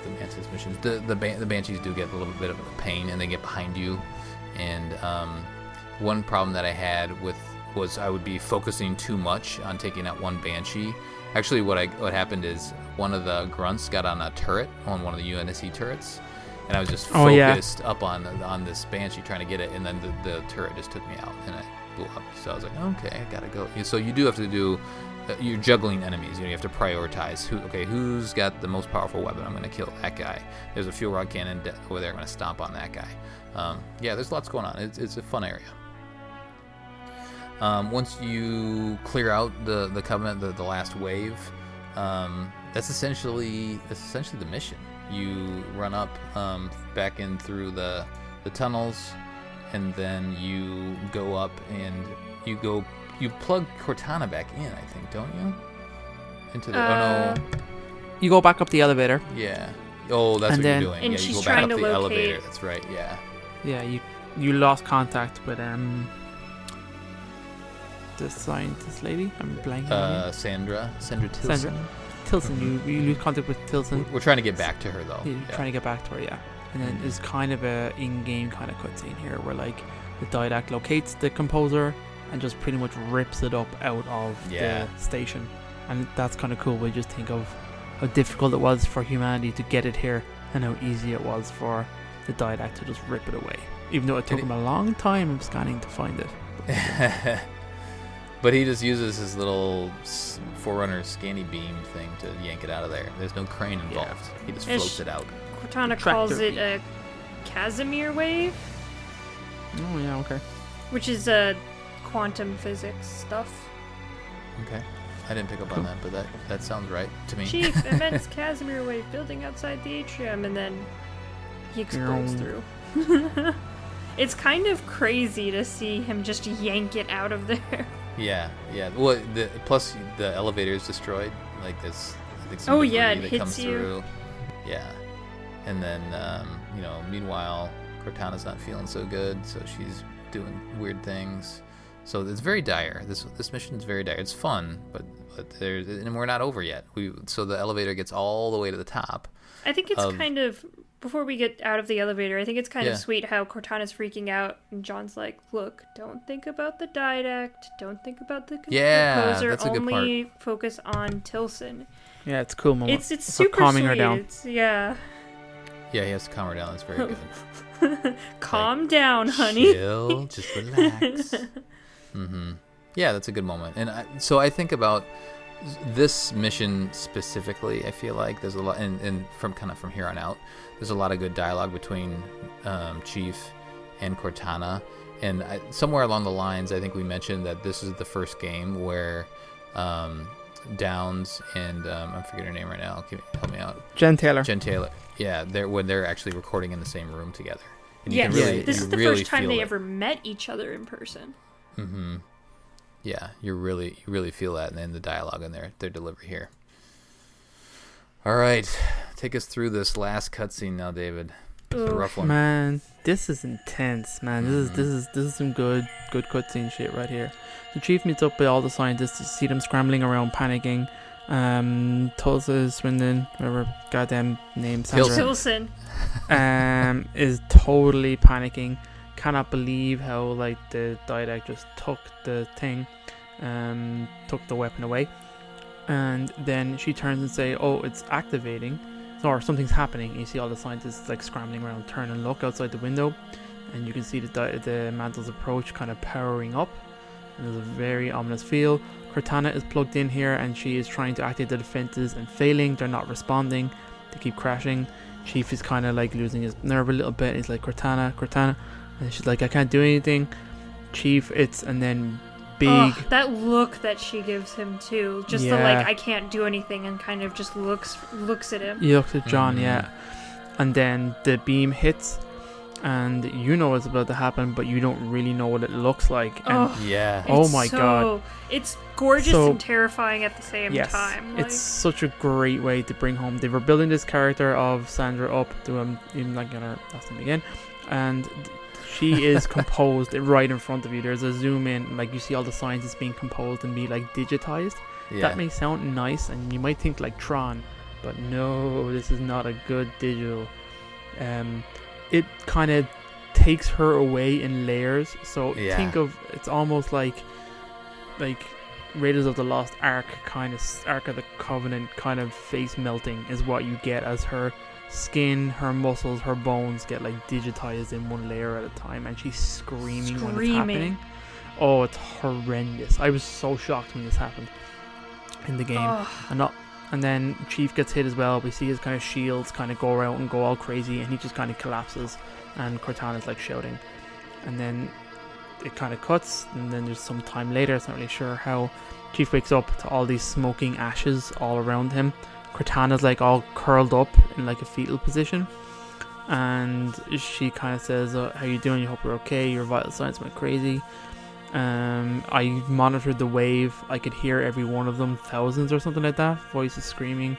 the Mantis missions. The Banshees do get a little bit of a pain, and they get behind you. And one problem that I had was I would be focusing too much on taking out one Banshee. Actually, what happened is one of the grunts got on a turret, on one of the UNSC turrets, and I was just focused up on this Banshee trying to get it, and then the turret just took me out, and I blew up. So I was like, okay, I gotta go. So you do have to do. You're juggling enemies. You have to prioritize. Who's got the most powerful weapon? I'm gonna kill that guy. There's a fuel rod cannon over there. I'm gonna stomp on that guy. Yeah, there's lots going on. It's a fun area. Once you clear out the Covenant, the last wave, that's essentially the mission. You run up back in through the tunnels, and then you go up and you plug Cortana back in, I think, don't you? Into the oh no, You go back up the elevator. yeah. Oh, that's And what then- you're doing. And Yeah, you she's go back trying up to the locate- elevator. That's right. Yeah. Yeah, you lost contact with the scientist lady. I'm blanking on her name. Sandra Tilson. Sandra. Tilson. You lose contact with Tilson. We're trying to get back to her though. You're trying to get back to her, yeah. And then there's kind of a in-game kind of cutscene here where like the Didact locates the composer and just pretty much rips it up out of Yeah. the station. And that's kind of cool. We just think of how difficult it was for humanity to get it here and how easy it was for the Didact to just rip it away. Even though it took him a long time of scanning to find it. But he just uses his little Forerunner scanny beam thing to yank it out of there. There's no crane involved. He just Ish. floats it out. Cortana Tractor calls it beam. a Casimir wave, Oh yeah, okay. which is quantum physics stuff. Okay. I didn't pick up on that, but that sounds right to me. Chief, immense Casimir wave building outside the atrium, and then he explodes through. It's kind of crazy to see him just yank it out of there. Yeah. Well, plus the elevator is destroyed. Like this, I think some Oh, debris yeah, it that hits comes you. through. Yeah. And then, meanwhile, Cortana's not feeling so good, so she's doing weird things. So it's very dire. This mission is very dire. It's fun, but and we're not over yet. So the elevator gets all the way to the top. I think it's kind of, before we get out of the elevator, I think it's kind of sweet how Cortana's freaking out and John's like, look, don't think about the Didact, don't think about the composer, that's a good only focus on Tilson. Yeah, it's a cool moment. It's super calming sweet. her down. Yeah, he has to calm her down. That's very good. Calm down, honey. Chill, just relax. Yeah, that's a good moment. And so I think about this mission specifically. I feel like there's a lot, and from here on out, there's a lot of good dialogue between Chief and Cortana. And somewhere along the lines, I think we mentioned that this is the first game where Downs and I forget her name right now. Help me out. Jen Taylor. Yeah, when they're actually recording in the same room together. And yes, this is the really first time they it. ever met each other in person. Mm-hmm. Yeah, you really feel that in the dialogue and their delivery here. All right, take us through this last cutscene now, David. It's a rough one. Man, this is intense, man. This is some good cutscene shit right here. The Chief meets up with all the scientists to see them scrambling around, panicking. Tulsa Swindon, whatever goddamn name, Sandra, Tilson. is totally panicking. Cannot believe how like the Didact just took the thing, took the weapon away, and then she turns and say, "Oh, it's activating." Or something's happening. And you see all the scientists like scrambling around, turn and look outside the window, and you can see the Mantle's approach kind of powering up. And there's a very ominous feel. Cortana is plugged in here, and she is trying to activate the defenses and failing. They're not responding. They keep crashing. Chief is kind of like losing his nerve a little bit. He's like, Cortana, and she's like, I can't do anything. Chief, and then big. That look that she gives him too, just the like, I can't do anything, and kind of just looks at him. He looks at John, and then the beam hits, and you know what's about to happen, but you don't really know what it looks like. And oh my god, it's gorgeous and terrifying at the same time. It's such a great way to bring home. They were building this character of Sandra up to even like gonna last time again, and she is composed right in front of you. There's a zoom in, like you see all the scientists being composed and be like digitized. That may sound nice, and you might think like Tron, but no, this is not a good digital. It kind of takes her away in layers. So think of, it's almost like Raiders of the Lost Ark kind of Ark of the Covenant kind of face melting is what you get as her skin, her muscles, her bones get like digitized in one layer at a time, and she's screaming when it's happening. Oh, it's horrendous. I was so shocked when this happened in the game. And then Chief gets hit as well. We see his kind of shields kind of go around and go all crazy, and he just kind of collapses, and Cortana's like shouting. And then it kind of cuts, and then there's some time later, it's not really sure how, Chief wakes up to all these smoking ashes all around him. Cortana's like all curled up in like a fetal position, and she kind of says, how you doing? You hope you're okay. Your vital signs went crazy. I monitored the wave. I could hear every one of them, thousands or something like that, voices screaming,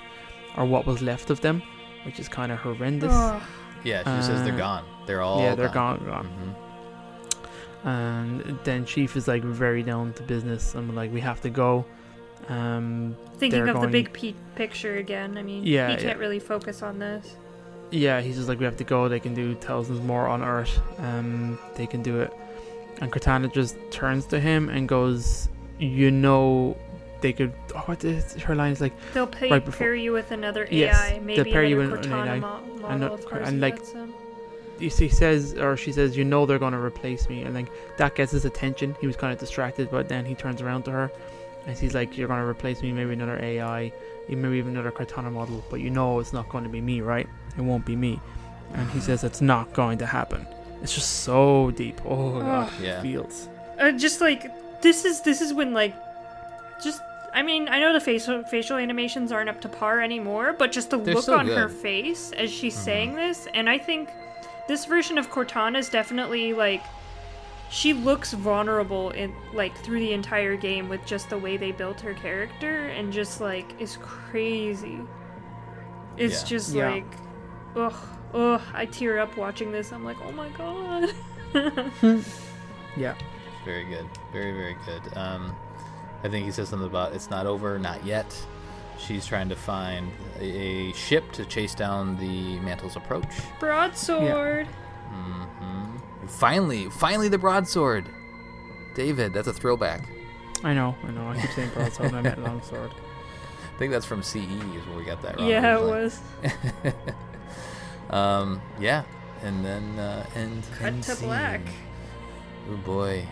or what was left of them, which is kind of horrendous. Yeah, she says they're gone. They're all they're gone. Mm-hmm. And then Chief is like very down to business, and like, we have to go. Thinking of the big picture again. I mean, he can't really focus on this. Yeah, he's just like, we have to go. They can do thousands more on Earth. They can do it. And Cortana just turns to him and goes, you know, they could. Oh, what is her line? Is like, they'll pair you with another AI, maybe they'll pair you with Cortana an AI. model. And like, she says, you know, they're gonna replace me, and like that gets his attention. He was kind of distracted, but then he turns around to her, and he's like, you're gonna replace me, maybe another AI, maybe even another Cortana model, but you know it's not going to be me, right? It won't be me. And he says it's not going to happen. It's just so deep. Oh god, it feels. Just like this is when like, just, I mean, I know the facial animations aren't up to par anymore, but just the look on her face as she's saying this, and I think this version of Cortana is definitely like, she looks vulnerable in like through the entire game with just the way they built her character, and just like is crazy. It's just like, I tear up watching this. I'm like, oh my god. Yeah. Very good. Very, very good. I think he says something about it's not over, not yet. She's trying to find a ship to chase down the Mantle's approach. Broadsword. Mm-hmm. Finally the broadsword. David, that's a throwback. I know. I keep saying broadsword and I meant longsword. I think that's from CE is where we got that wrong. Yeah, it was. Yeah, and then Cut to black. Oh boy,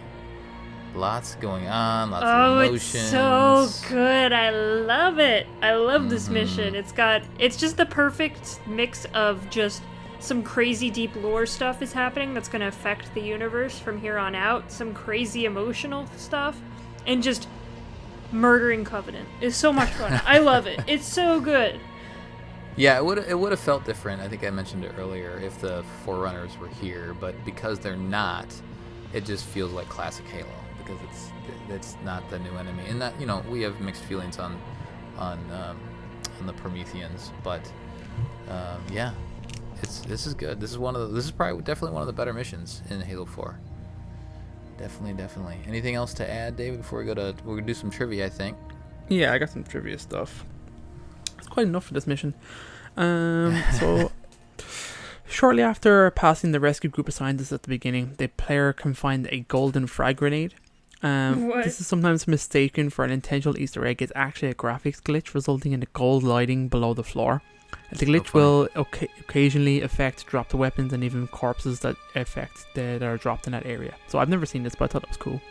lots going on, lots of emotions. It's so good. I love it. I love this mission. It's just the perfect mix of just some crazy deep lore stuff is happening that's going to affect the universe from here on out, some crazy emotional stuff, and just murdering Covenant is so much fun. I love it. It's so good. Yeah, it would have felt different. I think I mentioned it earlier if the Forerunners were here, but because they're not, it just feels like classic Halo because it's not the new enemy. And that, we have mixed feelings on the Prometheans, but yeah, this is good. This is probably definitely one of the better missions in Halo 4. Definitely. Anything else to add, David? Before we're gonna do some trivia, I think. Yeah, I got some trivia stuff. It's quite enough for this mission. So shortly after passing the rescue group of scientists at the beginning, the player can find a golden frag grenade. This is sometimes mistaken for an intentional Easter egg. It's actually a graphics glitch resulting in the gold lighting below the floor. The glitch will occasionally affect dropped weapons and even corpses that are dropped in that area. So I've never seen this, but I thought it was cool.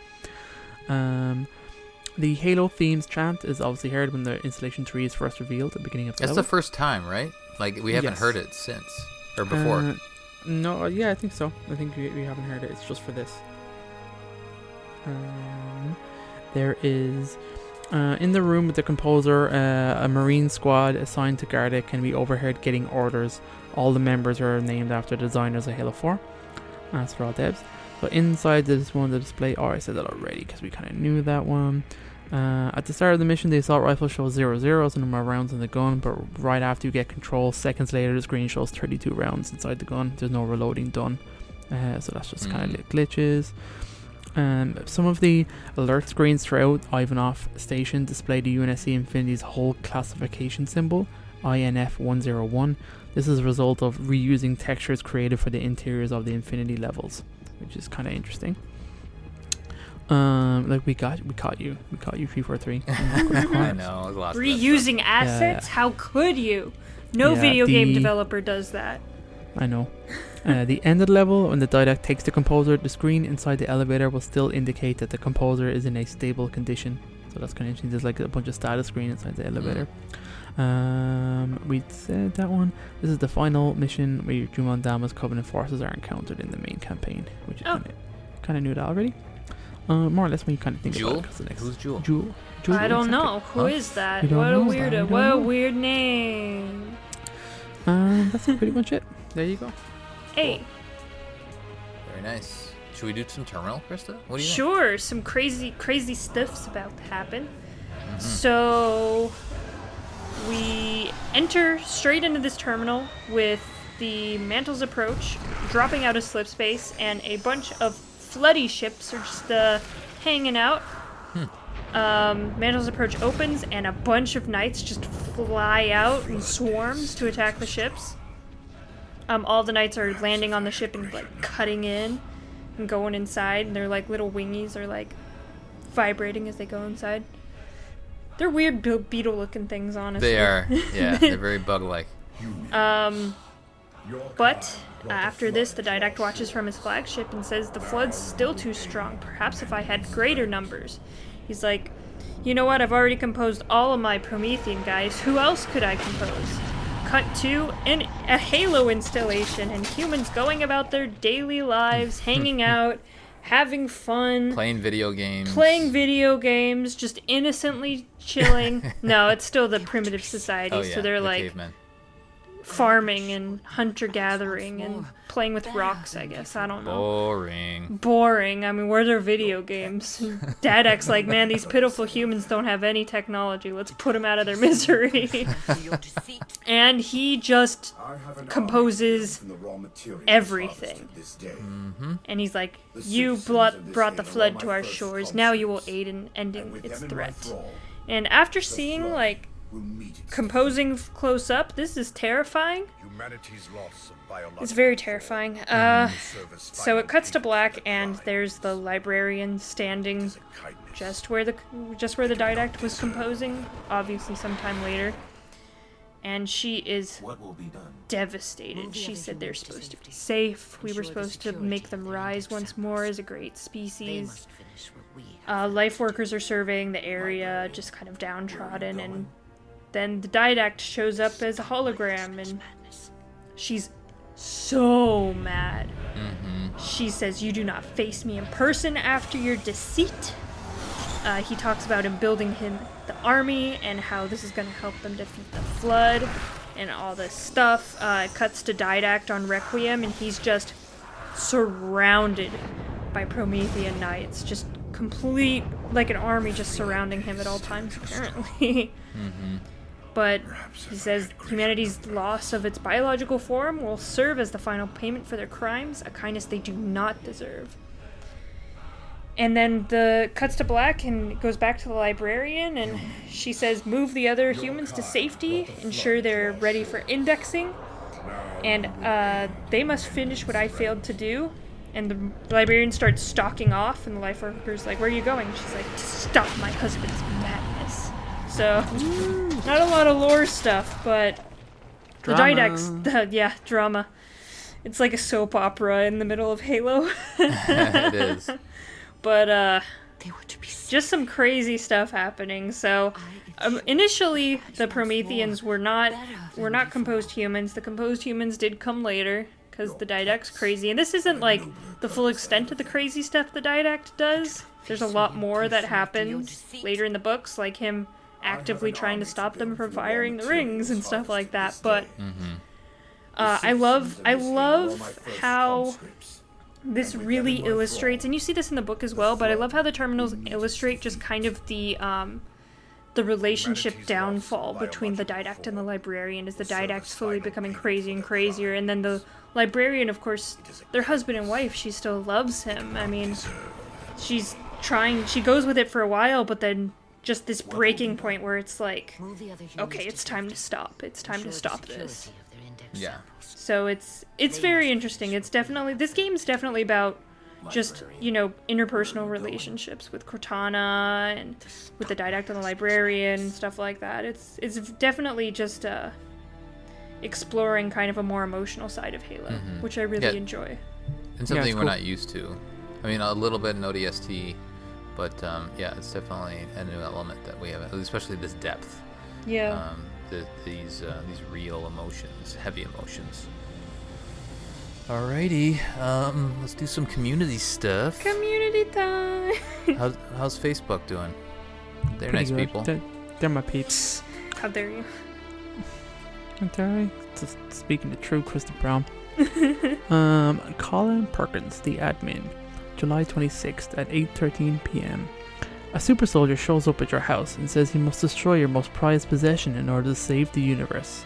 The Halo themes chant is obviously heard when the installation tree is first revealed at the beginning of the level. That's the first time, right? Like, we haven't heard it since, or before. No, yeah, I think so. I think we haven't heard it. It's just for this. There is... in the room with the composer, a marine squad assigned to guard it can be overheard getting orders. All the members are named after the designers of Halo 4. That's for all devs. But inside this one, the display... Oh, I said that already because we kind of knew that one. At the start of the mission, the assault rifle shows 0 zeros and more rounds in the gun, but right after you get control, seconds later, the screen shows 32 rounds inside the gun. There's no reloading done. So that's just kind of glitches. Some of the alert screens throughout Ivanov Station display the UNSC Infinity's whole classification symbol, INF-101. This is a result of reusing textures created for the interiors of the Infinity levels, which is kind of interesting. We caught you 343. I know. Lots Reusing assets? How could you? No video game developer does that. I know. The end of the level, when the Didact takes the composer, the screen inside the elevator will still indicate that the composer is in a stable condition. So that's kind of interesting. There's like a bunch of status screen inside the elevator. We said that one. This is the final mission where Juman Dama's Covenant forces are encountered in the main campaign, which is kind of knew that already. More or less when you kind of think about it. Who's Jewel? Jewel. I don't know. Who is that? What a weird name. That's pretty much it. There you go. Hey. Cool. Very nice. Should we do some terminal, Krista? What do you think? Sure. Some crazy stuff's about to happen. So we enter straight into this terminal with the Mantle's approach, dropping out of slip space, and a bunch of floody ships are just hanging out. Mantle's approach opens, and a bunch of knights just fly out in swarms to attack the ships. All the knights are landing on the ship and like cutting in and going inside, and their like little wingies are like vibrating as they go inside. They're weird beetle-looking things, honestly. They are. Yeah, they're very bug-like. But after this, the Didact watches from his flagship and says the flood's still too strong. Perhaps if I had greater numbers. He's like, you know what? I've already composed all of my Promethean guys. Who else could I compose? Cut to a Halo installation and humans going about their daily lives, hanging out, having fun. Playing video games. Just innocently chilling. No, it's still the primitive society, so they're like... cavemen. farming and hunter-gathering and playing with rocks, I guess. I don't know. Boring. I mean, where are their video games? Didact's like, man, these pitiful humans don't have any technology. Let's put them out of their misery. And he just composes everything. And he's like, you brought the flood to our shores. Now you will aid in ending its threat. And after seeing, like, composing close up, this is terrifying. It's very terrifying. So it cuts to black, and there's the librarian standing just where the Didact was composing, obviously sometime later. And she is devastated. She said they're supposed to be safe. We were supposed to make them rise once more as a great species. Life workers are surveying the area, just kind of downtrodden, and then the Didact shows up as a hologram, and she's so mad. She says, you do not face me in person after your deceit. He talks about him building the army and how this is going to help them defeat the flood and all this stuff. It cuts to Didact on Requiem, and he's just surrounded by Promethean knights, just complete, like an army just surrounding him at all times, apparently. But he says humanity's loss of its biological form will serve as the final payment for their crimes, a kindness they do not deserve. And then the cuts to black and goes back to the librarian, and she says, move the other humans to safety, ensure they're ready for indexing, and they must finish what I failed to do. And the librarian starts stalking off, and the life worker's like, where are you going? She's like, to stop my husband's madness. So, not a lot of lore stuff, but the Didact's, drama. It's like a soap opera in the middle of Halo. It is. But, just some crazy stuff happening. So, initially, the Prometheans were not composed humans. The composed humans did come later, because the Didact's crazy. And this isn't, like, the full extent of the crazy stuff the Didact does. There's a lot more that happens later in the books, like him actively trying to stop them from firing the rings and stuff like that. But I love how this really illustrates, and you see this in the book as well, but I love how the terminals illustrate just kind of the relationship downfall between the Didact and the librarian, as the Didact's slowly becoming crazy and crazier, and then the librarian, of course, their husband and wife, she still loves him. I mean, she goes with it for a while, but then just this breaking point where it's like, okay, it's time to stop. It's time to stop this. Yeah. So it's very interesting. This game's definitely about just, interpersonal relationships with Cortana and with the Didact and the librarian and stuff like that. It's definitely just exploring kind of a more emotional side of Halo, which I really enjoy. And something we're not used to. I mean, a little bit in ODST, but it's definitely a new element that we have, especially this depth. Yeah. These real emotions, heavy emotions. Alrighty, let's do some community stuff. Community time. How's Facebook doing? They're Pretty nice good. people. They're my peeps. How dare you? Okay, just speaking the truth, Krista Brown. Colin Perkins, the admin, July 26th at 8:13 p.m. A super soldier shows up at your house and says he must destroy your most prized possession in order to save the universe.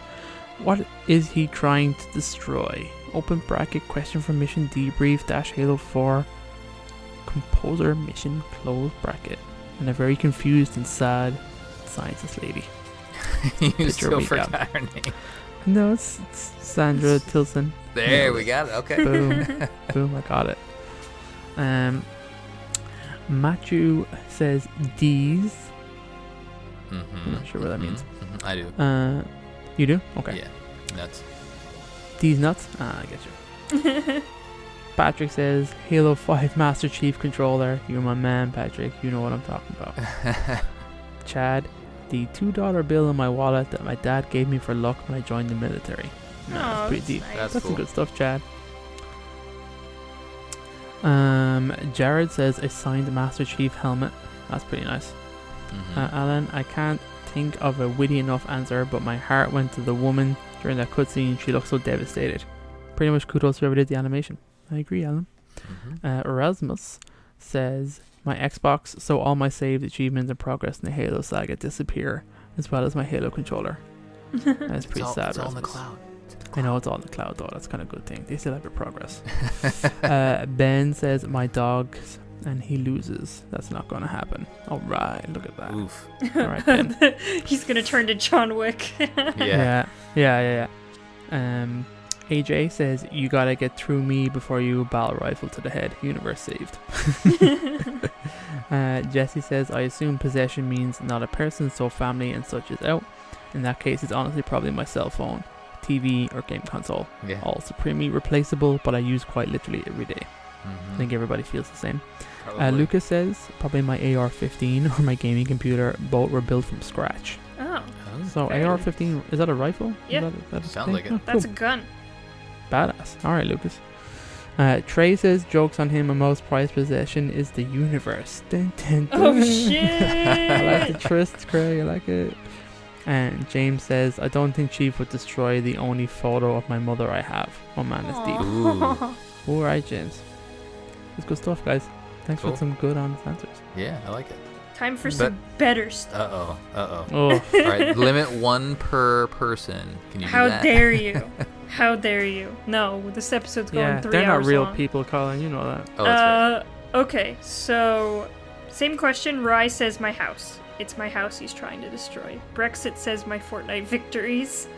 What is he trying to destroy? Open bracket, question for mission debrief -Halo 4 composer mission close bracket. And a very confused and sad scientist lady. You still forgot her name. No, it's Sandra Tilson. There, we got it. Okay. Boom. Boom, I got it. Matthew says D's. I'm not sure what that means. I do. You do? Okay. Yeah. Nuts. D's nuts? I get you. Patrick says Halo 5 Master Chief Controller. You're my man, Patrick. You know what I'm talking about. Chad, the $2 bill in my wallet that my dad gave me for luck when I joined the military. That's pretty deep. Nice. That's That's cool. some good stuff, Chad. Jared says I signed the Master Chief helmet. That's pretty nice. Alan, I can't think of a witty enough answer, but my heart went to the woman During that cutscene, she looks so devastated. Pretty much kudos to whoever did the animation. I agree, Alan. Erasmus says, my Xbox, so all my saved achievements and progress in the Halo saga disappear, as well as my Halo controller. That's pretty sad. It's all in the cloud. I know it's all in the cloud though. That's kind of a good thing. They still have your progress. Ben says, my dogs, and he loses. That's not going to happen. All right, look at that. Oof. All right, Ben. He's gonna turn to John Wick. Yeah. AJ says, you gotta get through me before you battle rifle to the head. Universe saved. Jesse says, I assume possession means not a person, so family and such is out. In that case, it's honestly probably my cell phone, TV, or game console. Yeah. All supremely replaceable, but I use quite literally every day. I think everybody feels the same. Lucas says, probably my AR-15 or my gaming computer. Both were built from scratch. Oh. So fair. AR-15, is that a rifle? Yeah. Is that a Sounds thing? like it. Oh, That's a cool. gun. Badass. Alright, Lucas. Trey says, jokes on him, a most prized possession is the universe. Dun, dun, dun. Oh shit! I like the tryst, Craig. I like it. And James says, I don't think Chief would destroy the only photo of my mother I have. Oh man, that's deep. Ooh. Alright, James. It's good stuff, guys. Thanks Cool. for some good honest answers. Yeah, I like it. Time for some better stuff. Uh-oh. Oh, All right, limit one per person. Can you do How that? dare you? How dare you? No, this episode's going yeah, 3 they're hours not real long. people, Colin. You know that. Oh, that's right. Okay, so same question. Rye says my house. It's my house he's trying to destroy. Brexit says my Fortnite victories.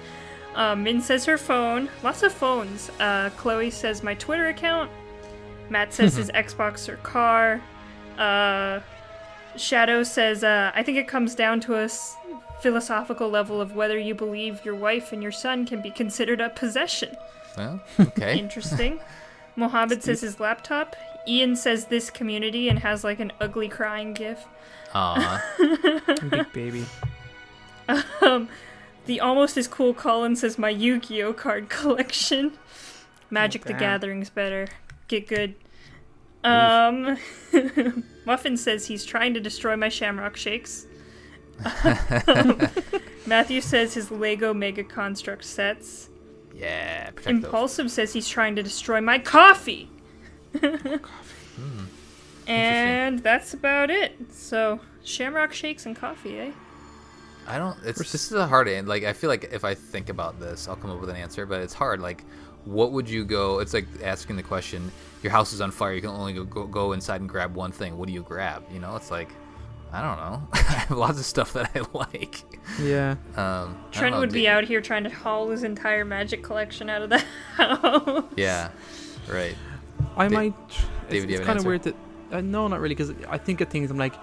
Min says her phone. Lots of phones. Chloe says my Twitter account. Matt says his Xbox or car. Shadow says, I think it comes down to a philosophical level of whether you believe your wife and your son can be considered a possession. Well, okay. Interesting. Mohammed says his laptop. Ian says this community and has like an ugly crying gif. Aw. Big baby. The almost as cool Colin says my Yu-Gi-Oh card collection. Magic the damn. Gathering's better. Get good. Muffin says he's trying to destroy my Shamrock Shakes. Matthew says his Lego Mega Construct sets. Yeah, protect Impulsive says he's trying to destroy my coffee. And that's about it. So, Shamrock Shakes and coffee, eh? I don't. This is a hard end. Like, I feel like if I think about this, I'll come up with an answer. But it's hard. Like, what would you go? It's like asking the question: your house is on fire. You can only go inside and grab one thing. What do you grab? You know, it's like, I don't know. I have lots of stuff that I like. Yeah. Trent would be out here trying to haul his entire Magic collection out of the house. Yeah. Right. I might. David, do you It's have an kind of answer? weird that. No, not really, because I think of things. I'm like,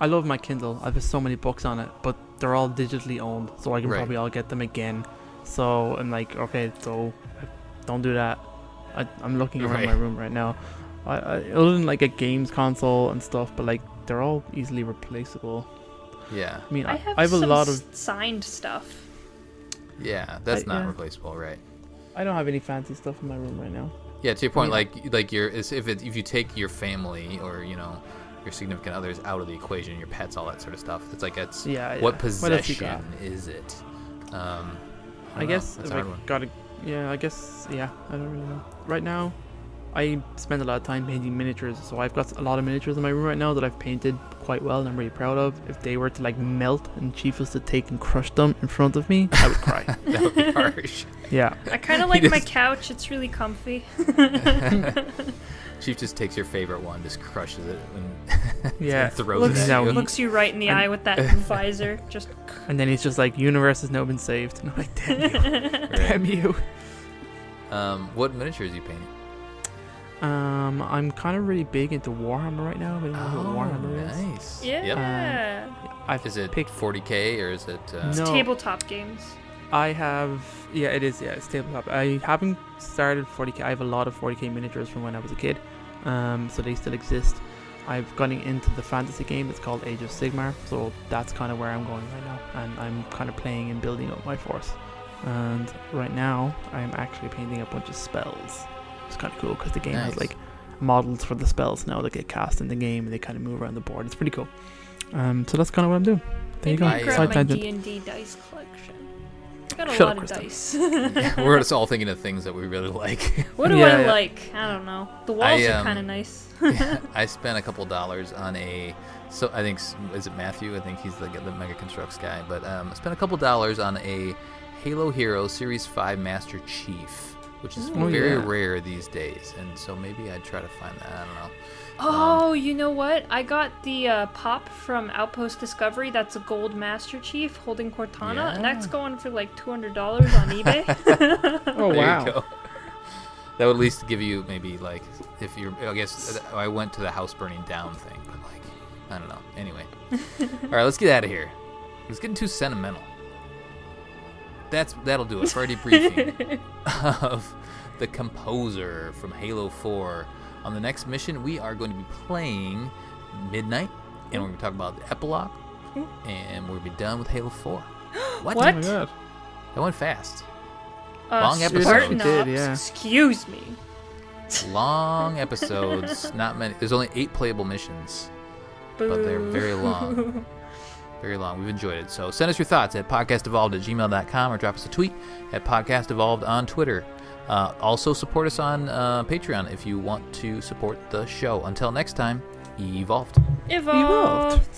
I love my Kindle. I have so many books on it, but they're all digitally owned, so I can Right. probably all get them again. So I'm like, okay, so don't do that. I'm looking around Right. my room right now. I other than like a games console and stuff, but like they're all easily replaceable. Yeah. I mean, I I have have a some lot of. signed stuff. Yeah. That's not yeah. replaceable, right? I don't have any fancy stuff in my room right now. Yeah. To your point, Yeah. like if you take your family or your significant others out of the equation, your pets, all that sort of stuff. It's like what What else you possession got? is it? I guess That's if a I hard one. gotta, I guess, I don't really know. Right now, I spend a lot of time painting miniatures, so I've got a lot of miniatures in my room right now that I've painted quite well and I'm really proud of. If they were to like melt and Chief was to take and crush them in front of me, I would cry. That would be harsh. Yeah. I kind of like my couch. It's really comfy. Chief just takes your favorite one, just crushes it, and Yeah. throws Looks, it at you. looks you right in the And- eye with that visor. Just And then he's just like, universe has now been saved. And I'm like, damn you. Damn you. What miniatures are you painting? I'm kind of really big into Warhammer right now. I don't know what Warhammer is. Nice. yeah. Yep. I've Is it picked 40K or is it? No. Tabletop games. I have, it is, it's tabletop. I haven't started 40k. I have a lot of 40k miniatures from when I was a kid, so they still exist. I've gotten into the fantasy game. It's called Age of Sigmar, so that's kind of where I'm going right now, and I'm kind of playing and building up my force. And right now, I'm actually painting a bunch of spells. It's kind of cool because the game has Nice. like models for the spells now that get cast in the game, and they kind of move around the board. It's pretty cool. So that's kind of what I'm doing. There you Maybe go. I, grab Side my tangent. D&D dice collection. got a Shut lot up, of Kristen. dice. We're just all thinking of things that we really like. What do Yeah, I yeah. like? I don't know. The walls are I, kind of nice. I spent a couple dollars on so I think, is it Matthew? I think he's the Mega Constructs guy. But I spent a couple dollars on a Halo Heroes Series 5 Master Chief, which is very yeah. rare these days. And so maybe I'd try to find that. I don't know. Oh, you know what? I got the pop from Outpost Discovery. That's a gold Master Chief holding Cortana, and that's Yeah. going for like $200 on eBay. Oh, There wow. you go. That would at least give you maybe like, if you're, I guess I went to the house burning down thing, but like, I don't know. Anyway. All right, let's get out of here. It's getting too sentimental. That'll do it for our debriefing of the composer from Halo 4. On the next mission, we are going to be playing Midnight, and we're going to talk about the epilogue, and we'll be done with Halo 4. What? What? Oh my god. That went fast. Long episode. Spartan Did, Ops, yeah. excuse me. Long episodes, not many. There's only 8 playable missions, but they're Boo. very long. Very long. We've enjoyed it. So send us your thoughts at podcastevolved@gmail.com or drop us a tweet at podcastevolved on Twitter. Also support us on Patreon if you want to support the show. Until next time, evolved. Evolved.